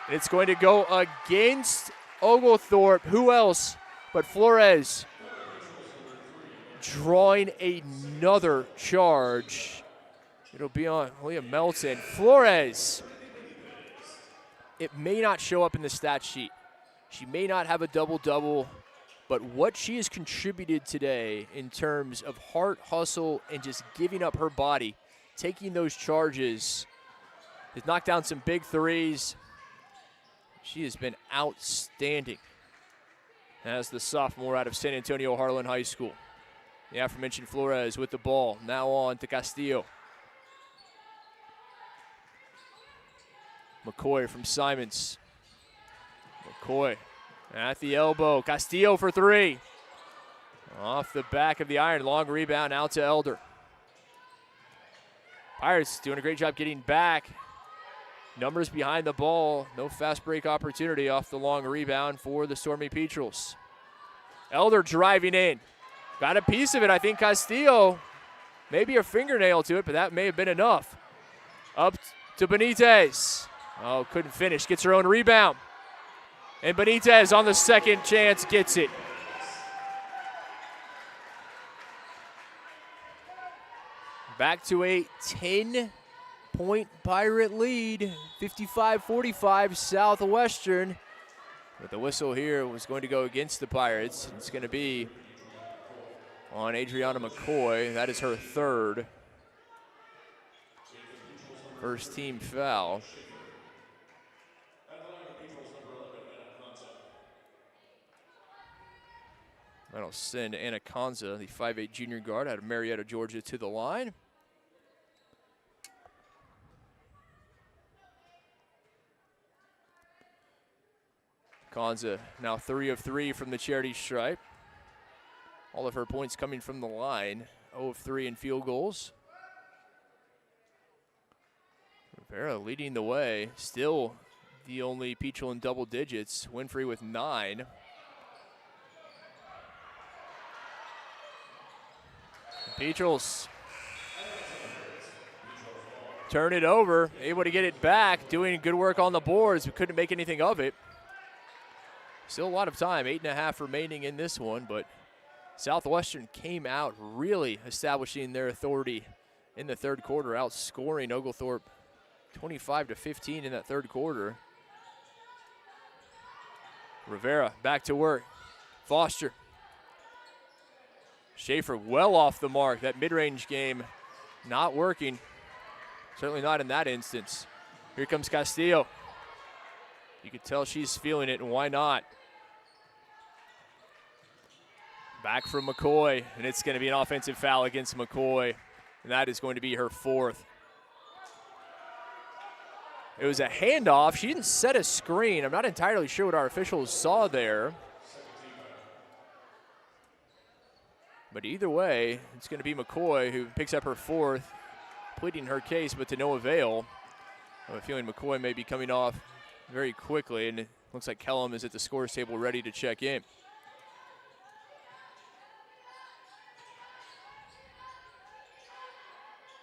And it's going to go against Oglethorpe. Who else but Flores drawing another charge. It'll be on Liam Melton. Flores. It may not show up in the stat sheet. She may not have a double-double, but what she has contributed today in terms of heart, hustle, and just giving up her body, taking those charges, has knocked down some big threes. She has been outstanding as the sophomore out of San Antonio Harlan High School. The aforementioned Flores with the ball. Now on to Castillo. McCoy from Simons. McCoy at the elbow. Castillo for three. Off the back of the iron. Long rebound out to Elder. Pirates doing a great job getting back. Numbers behind the ball. No fast break opportunity off the long rebound for the Stormy Petrels. Elder driving in. Got a piece of it, I think. Castillo, maybe a fingernail to it, but that may have been enough. Up to Benitez. Oh, couldn't finish. Gets her own rebound. And Benitez on the second chance gets it. Back to a 10-point Pirate lead. 55-45 Southwestern. But the whistle here was going to go against the Pirates. It's going to be on Adriana McCoy. That is her third. First team foul. That'll send Anna Conza, the 5'8 junior guard out of Marietta, Georgia, to the line. Conza now 3 of 3 from the charity stripe. All of her points coming from the line. 0 of 3 in field goals. Rivera leading the way. Still the only Petrel in double digits. Winfrey with 9. Petrels turn it over, able to get it back, doing good work on the boards, but couldn't make anything of it. Still a lot of time, 8.5 remaining in this one, but Southwestern came out really establishing their authority in the third quarter, outscoring Oglethorpe 25-15 in that third quarter. Rivera back to work. Foster. Schaefer well off the mark. That mid-range game not working. Certainly not in that instance. Here comes Castillo. You can tell she's feeling it, and why not? Back from McCoy, and it's going to be an offensive foul against McCoy, and that is going to be her fourth. It was a handoff. She didn't set a screen. I'm not entirely sure what our officials saw there. But either way, it's going to be McCoy who picks up her fourth, pleading her case, but to no avail. I have a feeling McCoy may be coming off very quickly, and it looks like Kellum is at the scores table ready to check in.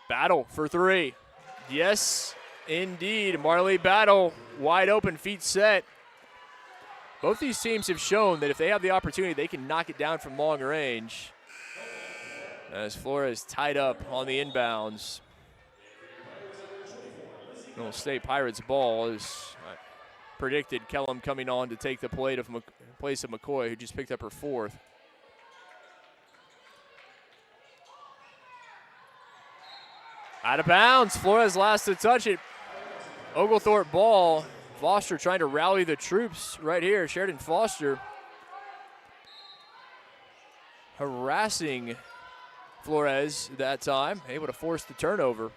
Battle for three. Yes, indeed. Marley Battle, wide open, feet set. Both these teams have shown that if they have the opportunity, they can knock it down from long range. As Flores tied up on the inbounds. Little State Pirates ball is predicted. Kellum coming on to take the place of McCoy, who just picked up her fourth. Out of bounds. Flores last to touch it. Oglethorpe ball. Foster trying to rally the troops right here. Sheridan Foster harassing Flores that time. Able to force the turnover.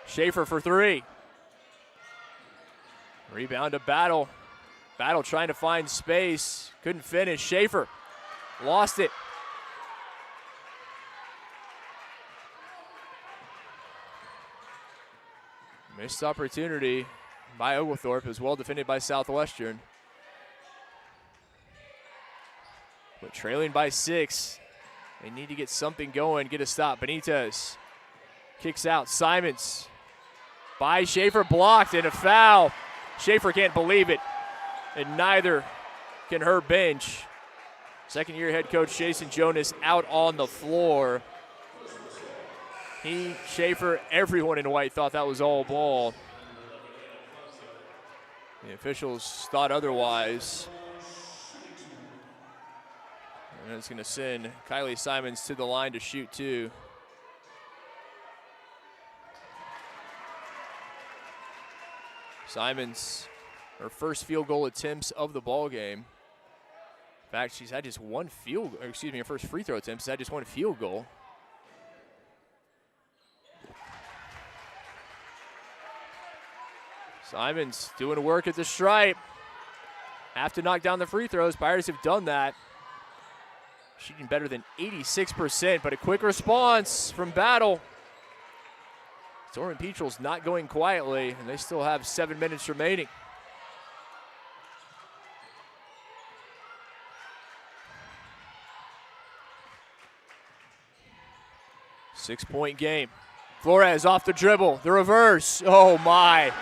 Schaefer for three. Rebound to Battle. Battle trying to find space. Couldn't finish. Schaefer lost it. Missed opportunity by Oglethorpe. It was well defended by Southwestern. But trailing by 6. They need to get something going, get a stop. Benitez kicks out. Simons by Schaefer, blocked, and a foul. Schaefer can't believe it, and neither can her bench. Second-year head coach Jason Jonas out on the floor. He, Schaefer, everyone in white thought that was all ball. The officials thought otherwise. And it's going to send Kylie Simons to the line to shoot two. Simons, her first field goal attempts of the ball game. In fact, she's had just one her first free throw attempt. She's had just one field goal. Simons doing work at the stripe. Have to knock down the free throws. Pirates have done that. Shooting better than 86%, but a quick response from Battle. Soren Petrel's not going quietly, and they still have 7 minutes remaining. Six-point game. Flores off the dribble. The reverse. Oh, my.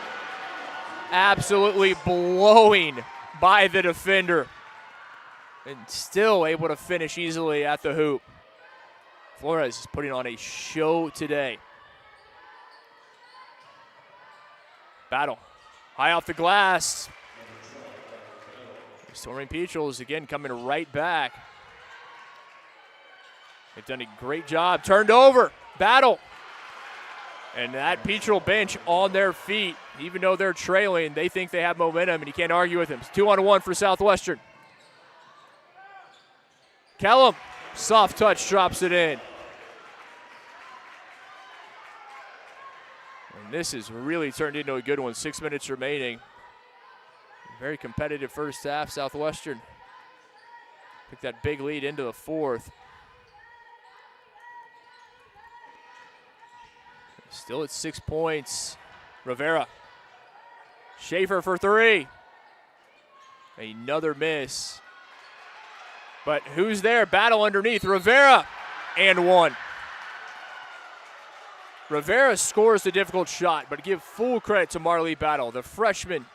Absolutely blowing by the defender. And still able to finish easily at the hoop. Flores is putting on a show today. Battle. High off the glass. Soren Petrel is again coming right back. They've done a great job. Turned over. Battle. And that Petrel bench on their feet. Even though they're trailing, they think they have momentum, and you can't argue with them. It's 2-on-1 for Southwestern. Kellum, soft touch, drops it in. And this has really turned into a good one. 6 minutes remaining. Very competitive first half. Southwestern took that big lead into the fourth. Still at 6 points. Rivera. Schaefer for three. Another miss. But who's there? Battle underneath. Rivera and one. Rivera scores the difficult shot, but give full credit to Marley Battle. The freshman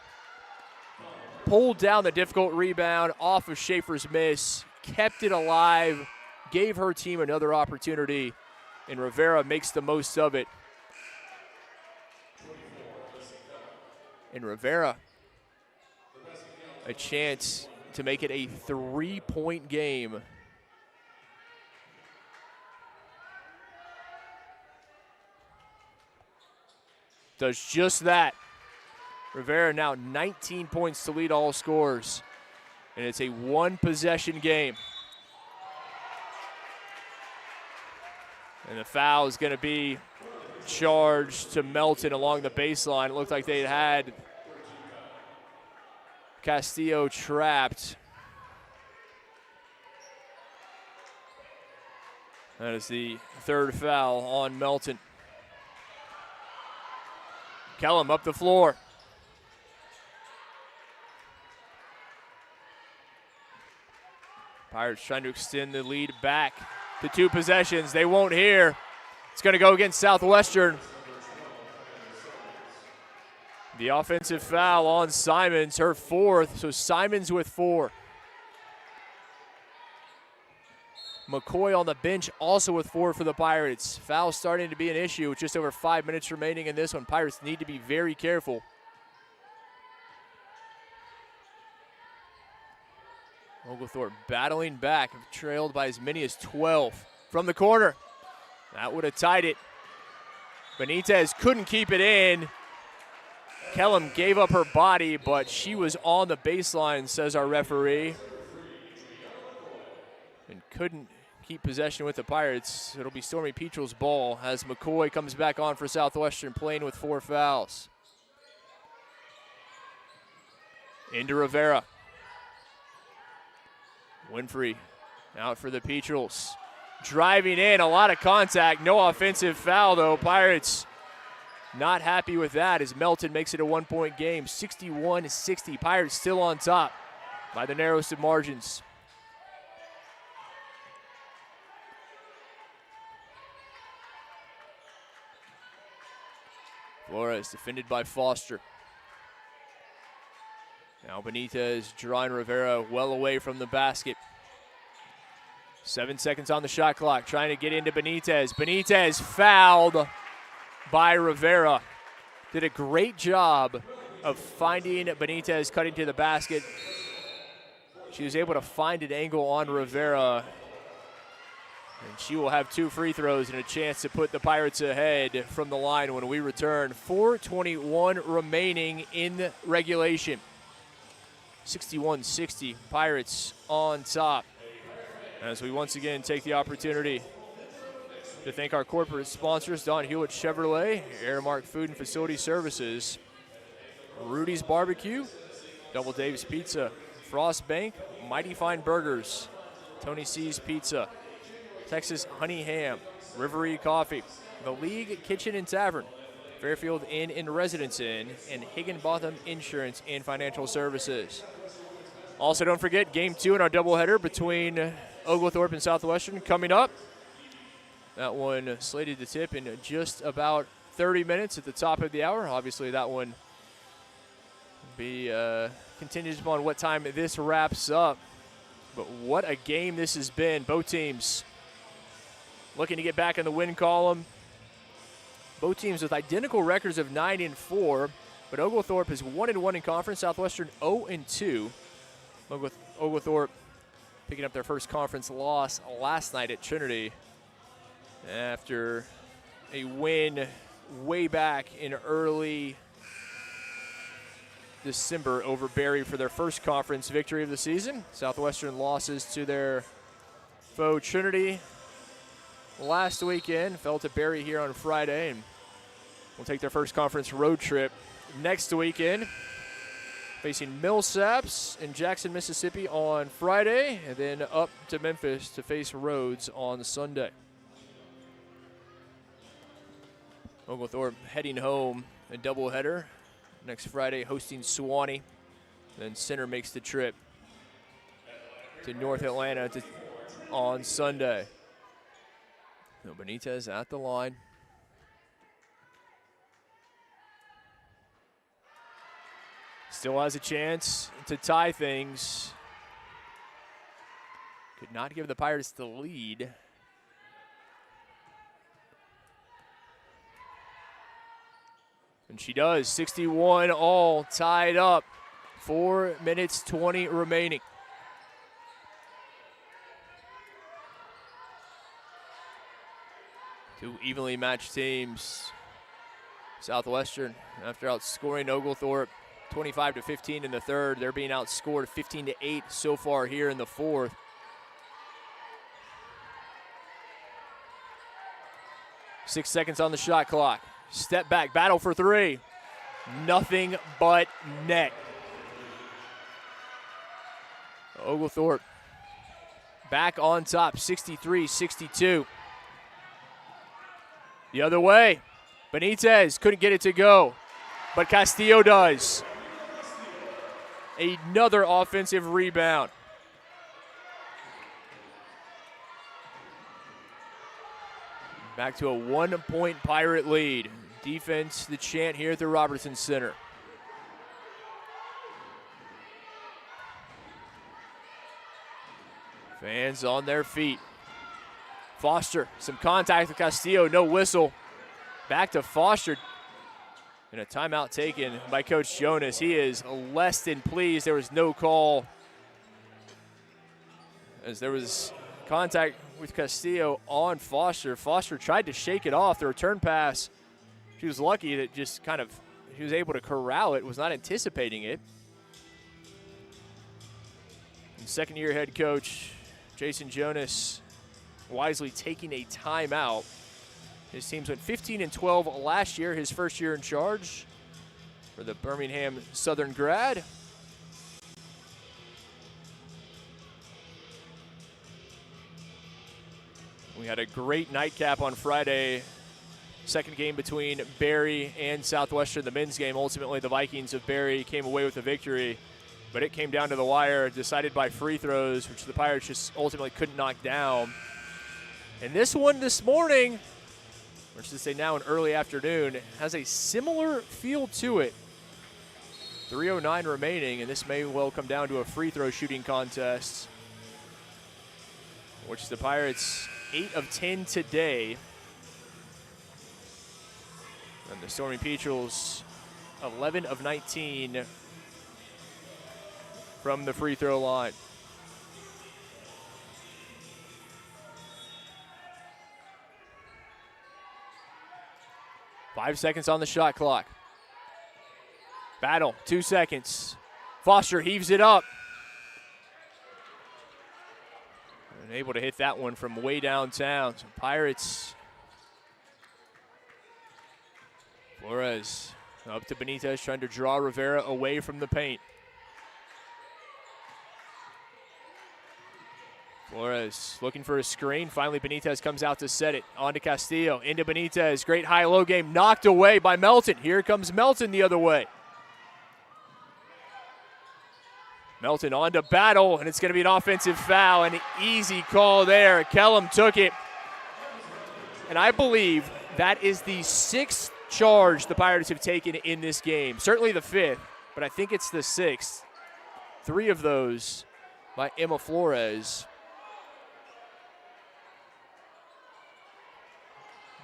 pulled down the difficult rebound off of Schaefer's miss, kept it alive, gave her team another opportunity, and Rivera makes the most of it. And Rivera, a chance to make it a 3-point game. Does just that. Rivera now 19 points to lead all scorers. And it's a one-possession game. And the foul is going to be charged to Melton along the baseline. It looked like they had Castillo trapped. That is the third foul on Melton. Kellum up the floor. Pirates trying to extend the lead back to 2 possessions. They won't here. It's going to go against Southwestern. The offensive foul on Simons, her 4th, so Simons with 4. McCoy on the bench also with 4 for the Pirates. Foul starting to be an issue with just over 5 minutes remaining in this one. Pirates need to be very careful. Oglethorpe battling back, trailed by as many as 12 from the corner. That would have tied it. Benitez couldn't keep it in. Kellum gave up her body, but she was on the baseline, says our referee, and couldn't keep possession with the Pirates. It'll be Stormy Petrel's ball as McCoy comes back on for Southwestern, playing with 4 fouls. Into Rivera. Winfrey out for the Petrels. Driving in, a lot of contact, no offensive foul though. Pirates not happy with that as Melton makes it a 1-point game, 61-60. Pirates still on top by the narrowest of margins. Flores defended by Foster. Now Benitez drawing Rivera well away from the basket. 7 seconds on the shot clock, trying to get into Benitez. Benitez fouled by Rivera. Did a great job of finding Benitez cutting to the basket. She was able to find an angle on Rivera. And she will have 2 free throws and a chance to put the Pirates ahead from the line when we return. 4:21 remaining in regulation. 61-60, Pirates on top. As we once again take the opportunity to thank our corporate sponsors, Don Hewitt Chevrolet, Airmark Food and Facility Services, Rudy's Barbecue, Double Dave's Pizza, Frost Bank, Mighty Fine Burgers, Tony C's Pizza, Texas Honey Ham, Rivery Coffee, The League Kitchen and Tavern, Fairfield Inn and Residence Inn, and Higginbotham Insurance and Financial Services. Also, don't forget Game 2 in our doubleheader between Oglethorpe and Southwestern coming up. That one slated to tip in just about 30 minutes at the top of the hour. Obviously, that one be contingent upon what time this wraps up. But what a game this has been. Both teams looking to get back in the win column. Both teams with identical records of 9-4, but Oglethorpe is 1-1 in conference. Southwestern 0-2. Oglethorpe picking up their first conference loss last night at Trinity after a win way back in early December over Berry for their first conference victory of the season. Southwestern losses to their foe Trinity last weekend, fell to Berry here on Friday, and will take their first conference road trip next weekend, facing Millsaps in Jackson, Mississippi on Friday, and then up to Memphis to face Rhodes on Sunday. Oglethorpe heading home, a doubleheader next Friday, hosting Sewanee. Then Center makes the trip to North Atlanta on Sunday. No, Benitez at the line. Still has a chance to tie things. Could not give the Pirates the lead. And she does. 61 all, tied up. 4 minutes, 20 remaining. Two evenly matched teams. Southwestern, after outscoring Oglethorpe 25-15 in the third, they're being outscored 15-8 so far here in the fourth. Six seconds on the shot clock. Step back, battle for three. Nothing but net. Oglethorpe back on top, 63-62. The other way, Benitez couldn't get it to go, but Castillo does. Another offensive rebound. Back to a 1-point Pirate lead. Defense, the chant here at the Robertson Center. Fans on their feet. Foster, some contact with Castillo, no whistle. Back to Foster. And a timeout taken by Coach Jonas. He is less than pleased. There was no call, as there was contact with Castillo on Foster. Foster tried to shake it off. The return pass, she was lucky that just kind of, she was able to corral it, was not anticipating it. And second-year head coach Jason Jonas wisely taking a timeout. His teams went 15-12 last year, his first year in charge for the Birmingham Southern grad. We had a great nightcap on Friday. Second game between Barry and Southwestern, the men's game. Ultimately, the Vikings of Barry came away with a victory, but it came down to the wire, decided by free throws, which the Pirates just ultimately couldn't knock down. And this one this morning, or should I say now in early afternoon, has a similar feel to it. 3:09 remaining, and this may well come down to a free throw shooting contest, which the Pirates 8 of 10 today. And the Stormy Peatrels 11 of 19 from the free throw line. Five seconds on the shot clock. Battle, 2 seconds. Foster heaves it up. And able to hit that one from way downtown. So Pirates. Flores up to Benitez, trying to draw Rivera away from the paint. Flores looking for a screen. Finally, Benitez comes out to set it. On to Castillo, into Benitez. Great high-low game, knocked away by Melton. Here comes Melton the other way. Melton on to Battle, and it's going to be an offensive foul. An easy call there. Kellum took it. And I believe that is the 6th charge the Pirates have taken in this game. Certainly the 5th, but I think it's the 6th. 3 of those by Emma Flores.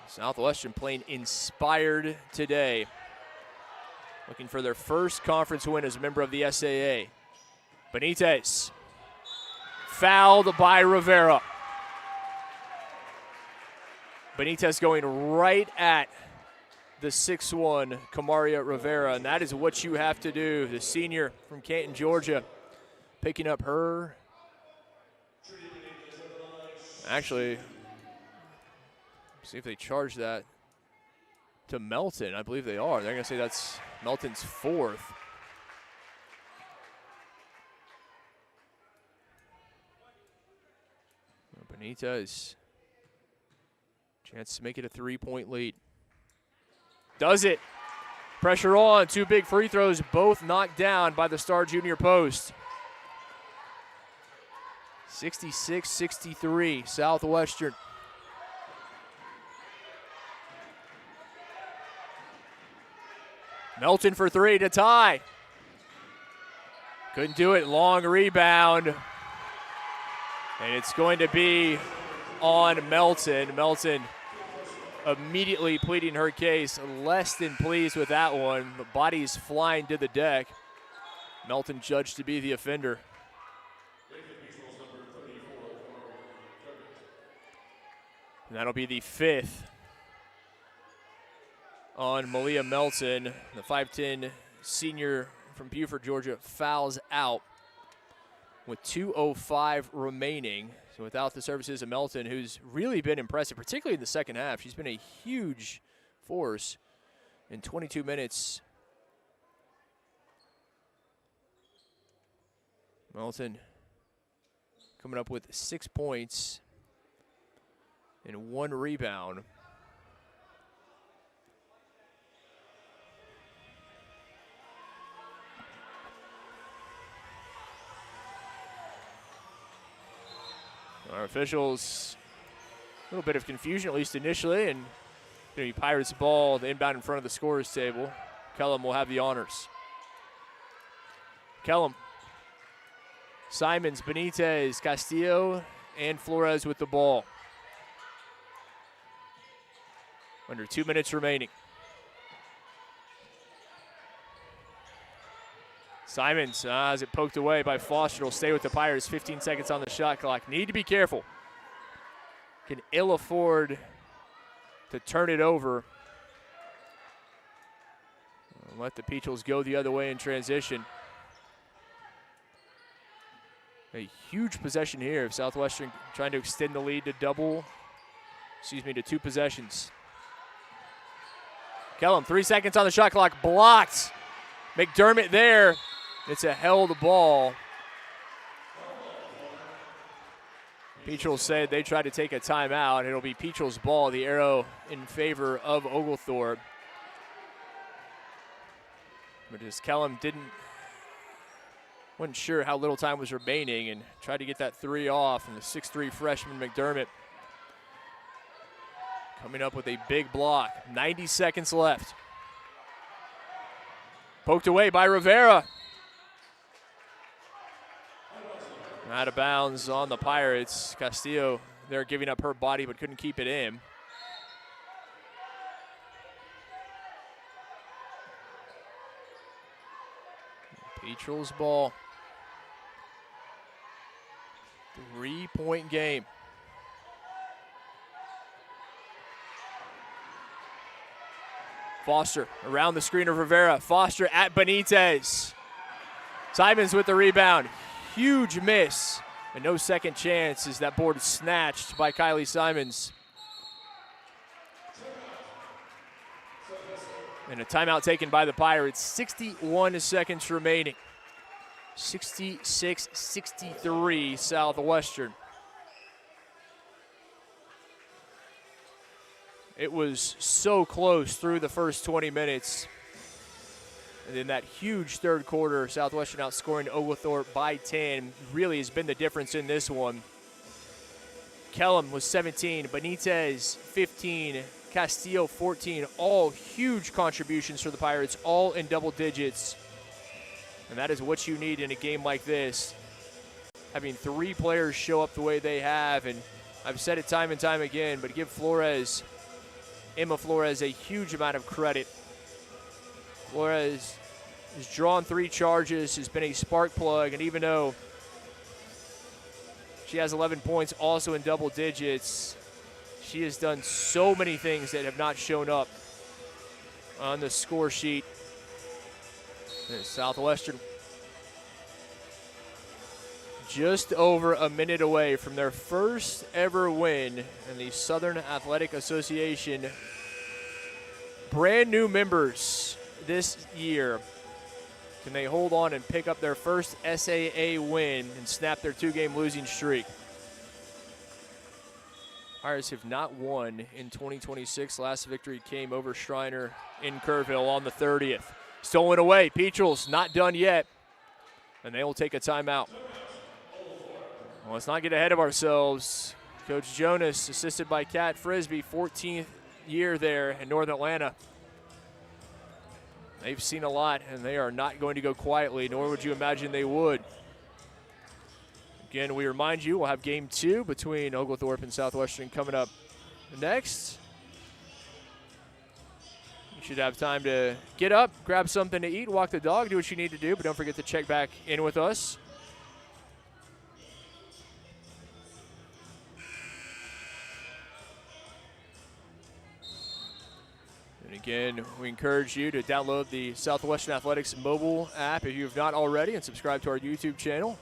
Southwestern playing inspired today. Looking for their first conference win as a member of the SAA. Benitez. Fouled by Rivera. Benitez going right at the 6'1", Kamaria Rivera, and that is what you have to do. The senior from Canton, Georgia, picking up her. Actually, see if they charge that to Melton. I believe they are. They're going to say that's Melton's 4th. Benitez, chance to make it a 3-point lead. Does it. Pressure on. 2 big free throws, both knocked down by the star junior post. 66-63, Southwestern. Melton for 3 to tie. Couldn't do it. Long rebound. And it's going to be on Melton. Melton immediately pleading her case. Less than pleased with that one. The bodies flying to the deck. Melton judged to be the offender. And that'll be the 5th on Malia Melton. The 5'10 senior from Buford, Georgia, fouls out with 2:05 remaining. So without the services of Melton, who's really been impressive, particularly in the second half. She's been a huge force in 22 minutes. Melton coming up with 6 points and 1 rebound. Our officials, a little bit of confusion, at least initially, and going to be Pirates ball, the inbound in front of the scorer's table. Kellum will have the honors. Kellum, Simons, Benitez, Castillo, and Flores with the ball. Under 2 minutes remaining. Simons has it poked away by Foster. Will stay with the Pirates. 15 seconds on the shot clock. Need to be careful. Can ill afford to turn it over. Let the Peachels go the other way in transition. A huge possession here of Southwestern trying to extend the lead to to 2 possessions. Kellum, 3 seconds on the shot clock. Blocked. McDermott there. It's a held ball. Peachels said they tried to take a timeout. It'll be Peachels ball, the arrow in favor of Oglethorpe. But as Kellum wasn't sure how little time was remaining and tried to get that 3 off, and the 6'3 freshman McDermott coming up with a big block. 90 seconds left. Poked away by Rivera. Out of bounds on the Pirates. Castillo, they're giving up her body but couldn't keep it in. Peachels ball. 3-point game. Foster around the screen of Rivera. Foster at Benitez. Simons with the rebound. Huge miss. And no second chance as that board is snatched by Kylie Simons. And a timeout taken by the Pirates. 61 seconds remaining. 66-63 Southwestern. It was so close through the first 20 minutes. And then that huge third quarter, Southwestern outscoring Oglethorpe by 10 really has been the difference in this one. Kellum was 17, Benitez 15, Castillo 14, all huge contributions for the Pirates, all in double digits. And that is what you need in a game like this. Having 3 players show up the way they have, and I've said it time and time again, but give Emma Flores, a huge amount of credit. Flores has drawn 3 charges, has been a spark plug, and even though she has 11 points also in double digits, she has done so many things that have not shown up on the score sheet. Southwestern just over a minute away from their first ever win in the Southern Athletic Association. Brand new members this year. Can they hold on and pick up their first SAA win and snap their 2-game losing streak? Pirates have not won in 2026. Last victory came over Shriner in Kerrville on the 30th. Stolen away. Peachels not done yet. And they will take a timeout. Well, let's not get ahead of ourselves. Coach Jonas, assisted by Kat Frisbee, 14th year there in North Atlanta. They've seen a lot, and they are not going to go quietly, nor would you imagine they would. Again, we remind you, we'll have game 2 between Oglethorpe and Southwestern coming up next. You should have time to get up, grab something to eat, walk the dog, do what you need to do, but don't forget to check back in with us. And again, we encourage you to download the Southwestern Athletics mobile app if you have not already, and subscribe to our YouTube channel.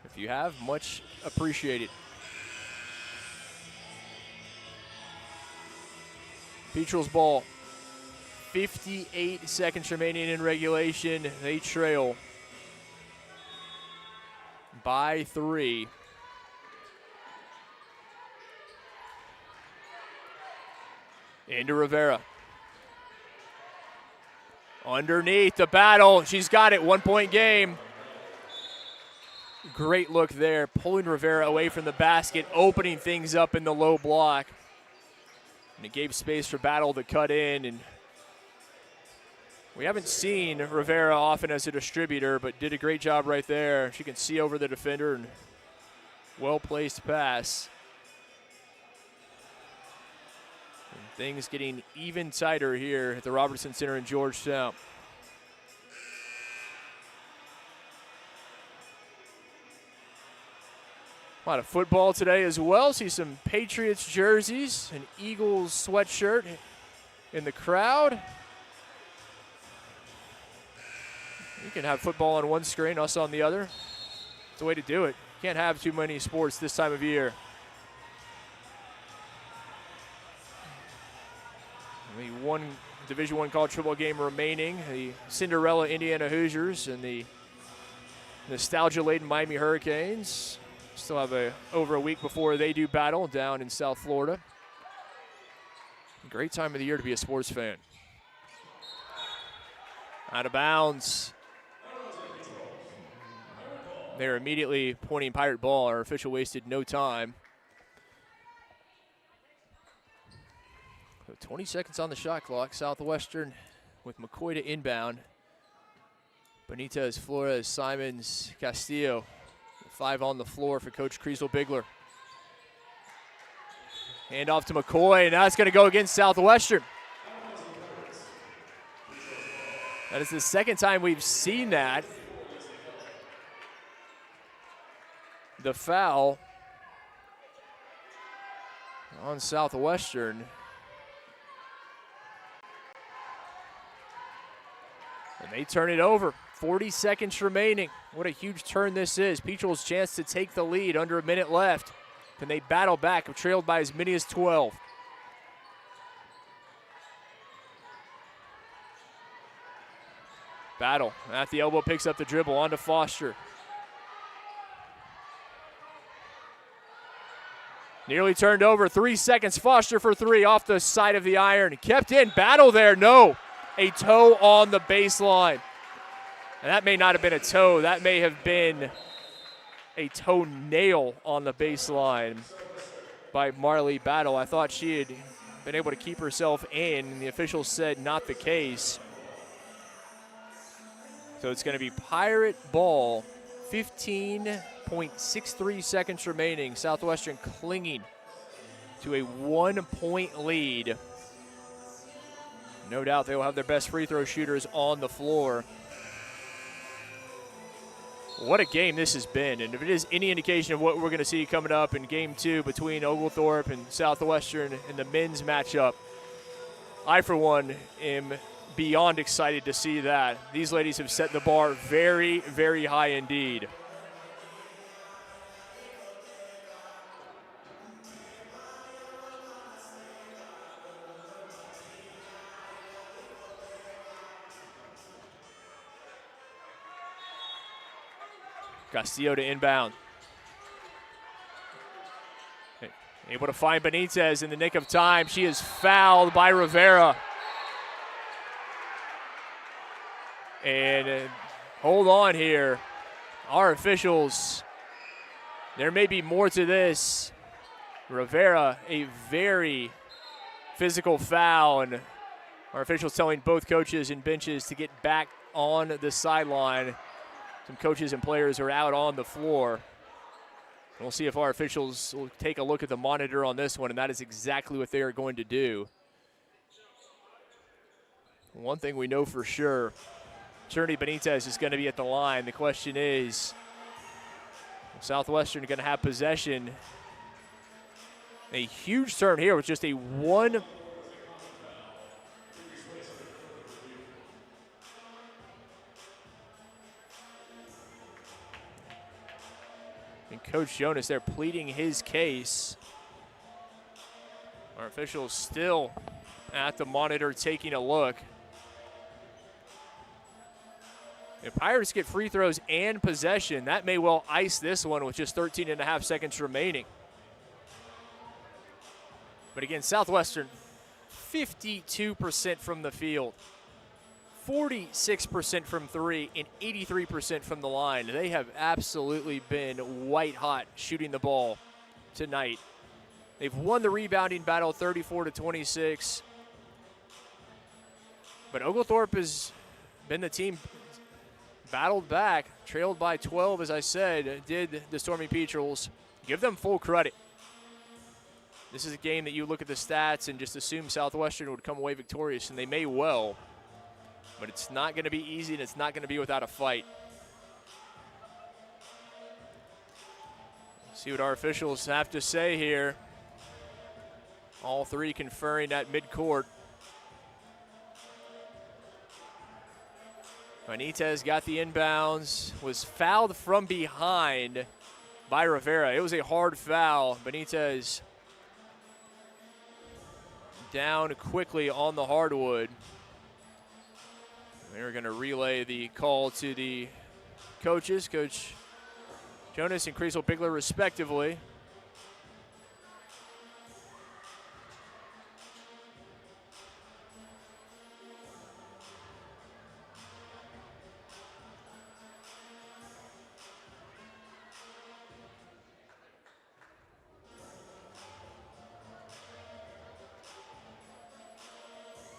If you have, much appreciated. Petrel's ball. 58 seconds remaining in regulation. They trail by 3. Into Rivera. Underneath the battle. She's got it. 1-point game. Great look there. Pulling Rivera away from the basket, opening things up in the low block. And it gave space for Battle to cut in. And we haven't seen Rivera often as a distributor, but did a great job right there. She can see over the defender, and well-placed pass. And things getting even tighter here at the Robertson Center in Georgetown. A lot of football today as well. See some Patriots jerseys, an Eagles sweatshirt in the crowd. You can have football on one screen, us on the other. It's the way to do it. Can't have too many sports this time of year. Only one Division I college football game remaining. The Cinderella Indiana Hoosiers and the nostalgia-laden Miami Hurricanes. Still have over a week before they do battle down in South Florida. Great time of the year to be a sports fan. Out of bounds. They're immediately pointing Pirate ball. Our official wasted no time. So 20 seconds on the shot clock. Southwestern with McCoy to inbound. Benitez, Flores, Simons, Castillo. 5 on the floor for Coach Kriesel Bigler. Hand off to McCoy, and now it's going to go against Southwestern. That is the second time we've seen that. The foul on Southwestern. And they turn it over. 40 seconds remaining. What a huge turn this is. Petrel's chance to take the lead under a minute left. Can they battle back? Have trailed by as many as 12. Battle at the elbow, picks up the dribble, on to Foster. Nearly turned over, 3 seconds. Foster for 3 off the side of the iron. Kept in, Battle there, no. A toe on the baseline. And that may not have been a toe. That may have been a toenail on the baseline by Marley Battle. I thought she had been able to keep herself in, and the officials said not the case. So it's going to be Pirate ball. 15.63 seconds remaining. Southwestern clinging to a 1-point lead. No doubt they will have their best free throw shooters on the floor. What a game this has been, and if it is any indication of what we're going to see coming up in Game 2 between Oglethorpe and Southwestern in the men's matchup, I, for one, am beyond excited to see that. These ladies have set the bar very, very high indeed. Castillo to inbound. Able to find Benitez in the nick of time. She is fouled by Rivera. And hold on here. Our officials, there may be more to this. Rivera, a very physical foul, and Our officials telling both coaches and benches to get back on the sideline. Some coaches and players are out on the floor. We'll see if our officials will take a look at the monitor on this one, and that is exactly what they are going to do. One thing we know for sure, Trinity Benitez is going to be at the line. The question is, Southwestern going to have possession. A huge turn here with just a one. And Coach Jonas there pleading his case. Our officials still at the monitor taking a look. If Pirates get free throws and possession, that may well ice this one with just 13.5 seconds remaining. But again, Southwestern, 52% from the field, 46% from three, and 83% from the line. They have absolutely been white hot shooting the ball tonight. They've won the rebounding battle 34-26. But Oglethorpe has been the team battled back, trailed by 12, as I said, did the Stormy Petrels. Give them full credit. This is a game that you look at the stats and just assume Southwestern would come away victorious, and they may well. But it's not going to be easy, and it's not going to be without a fight. See what our officials have to say here. All three conferring at midcourt. Benitez got the inbounds, was fouled from behind by Rivera. It was a hard foul. Benitez down quickly on the hardwood. They're going to relay the call to the coaches, Coach Jonas and Creasel Bigler respectively.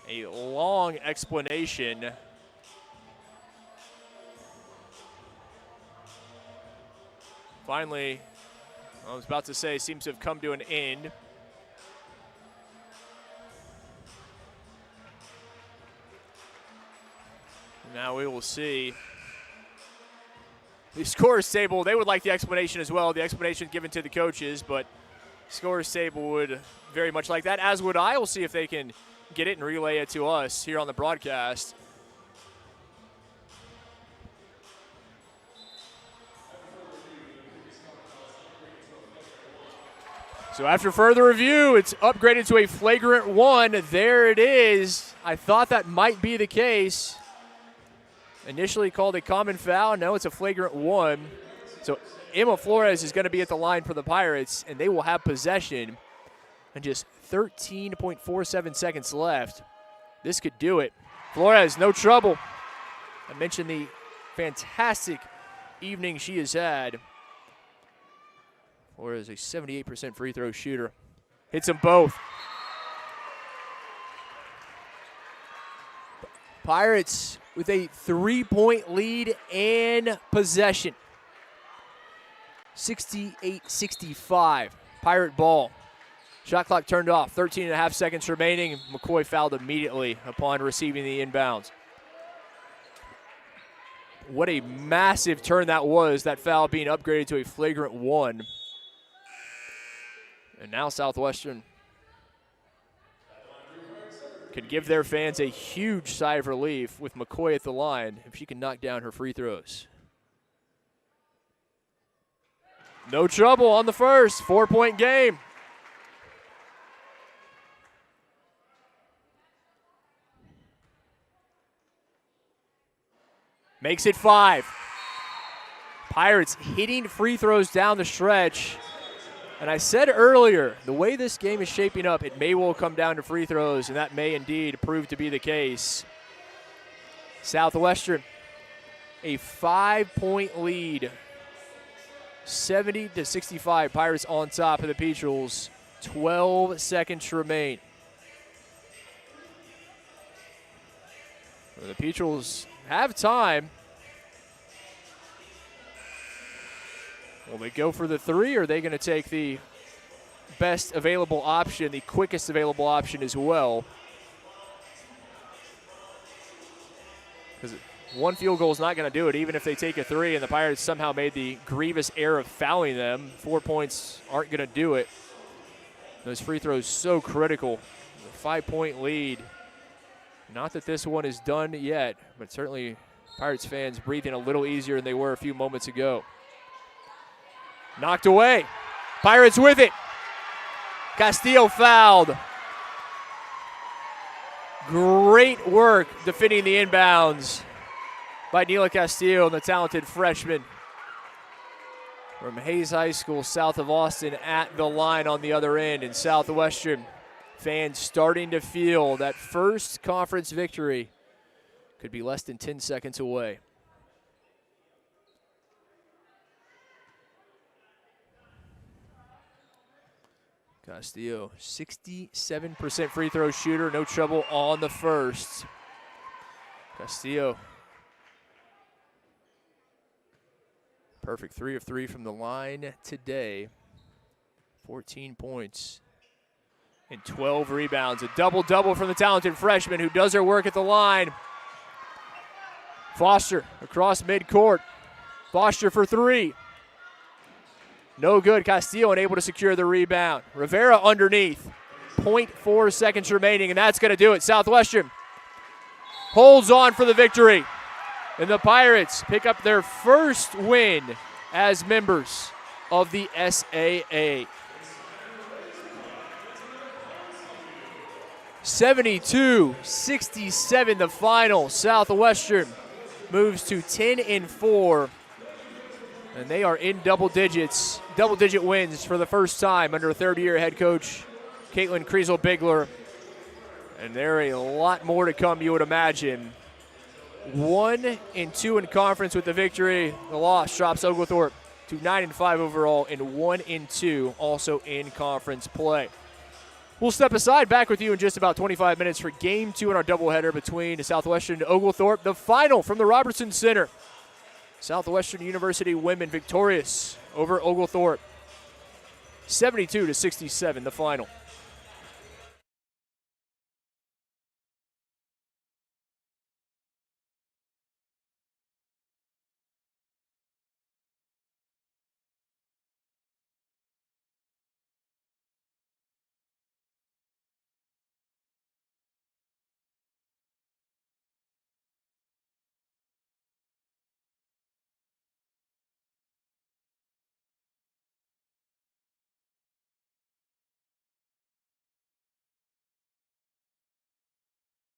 A long explanation. Finally, I was about to say, seems to have come to an end. Now we will see. The scorers table, they would like the explanation as well. The explanation given to the coaches, but scorers table would very much like that, as would I. We'll see if they can get it and relay it to us here on the broadcast. So after further review, it's upgraded to a flagrant one. There it is. I thought that might be the case. Initially called a common foul. No, it's a flagrant one. So Emma Flores is going to be at the line for the Pirates, and they will have possession. And just 13.47 seconds left. This could do it. Flores, no trouble. I mentioned the fantastic evening she has had. Flores, a 78% free throw shooter. Hits them both. Pirates with a 3-point lead and possession. 68-65. Pirate ball. Shot clock turned off, 13.5 seconds remaining. McCoy fouled immediately upon receiving the inbounds. What a massive turn that was, that foul being upgraded to a flagrant one. And now Southwestern could give their fans a huge sigh of relief with McCoy at the line if she can knock down her free throws. No trouble on the first, 4-point game. Makes it 5. Pirates hitting free throws down the stretch. And I said earlier, the way this game is shaping up, it may well come down to free throws, and that may indeed prove to be the case. Southwestern, a 5-point lead. 70-65. Pirates on top of the Petrels. 12 seconds remain. The Peatrels have time. Will they go for the three, or are they going to take the best available option, the quickest available option as well? Because one field goal is not going to do it, even if they take a three, and the Pirates somehow made the grievous error of fouling them. 4 points aren't going to do it. Those free throws so critical. A 5-point lead. Not that this one is done yet, but certainly Pirates fans breathing a little easier than they were a few moments ago. Knocked away. Pirates with it. Castillo fouled. Great work defending the inbounds by Neela Castillo, the talented freshman from Hayes High School, south of Austin, at the line on the other end. And Southwestern fans starting to feel that first conference victory could be less than 10 seconds away. Castillo, 67% free throw shooter, no trouble on the first. Castillo, perfect 3 of 3 from the line today. 14 points and 12 rebounds. A double-double from the talented freshman who does her work at the line. Foster across midcourt. Foster for three. No good. Castillo unable to secure the rebound. Rivera underneath. 0.4 seconds remaining, and that's going to do it. Southwestern holds on for the victory. And the Pirates pick up their first win as members of the SAA. 72-67 the final. Southwestern moves to 10-4. And they are in double-digit wins for the first time under third-year head coach Caitlin Kriesel-Bigler. And there are a lot more to come, you would imagine. 1-2 in conference with the victory. The loss drops Oglethorpe to 9-5 overall, and 1-2 also in conference play. We'll step aside, back with you in just about 25 minutes for Game 2 in our doubleheader between Southwestern and Oglethorpe. The final from the Robertson Center. Southwestern University women victorious over Oglethorpe. 72-67, the final.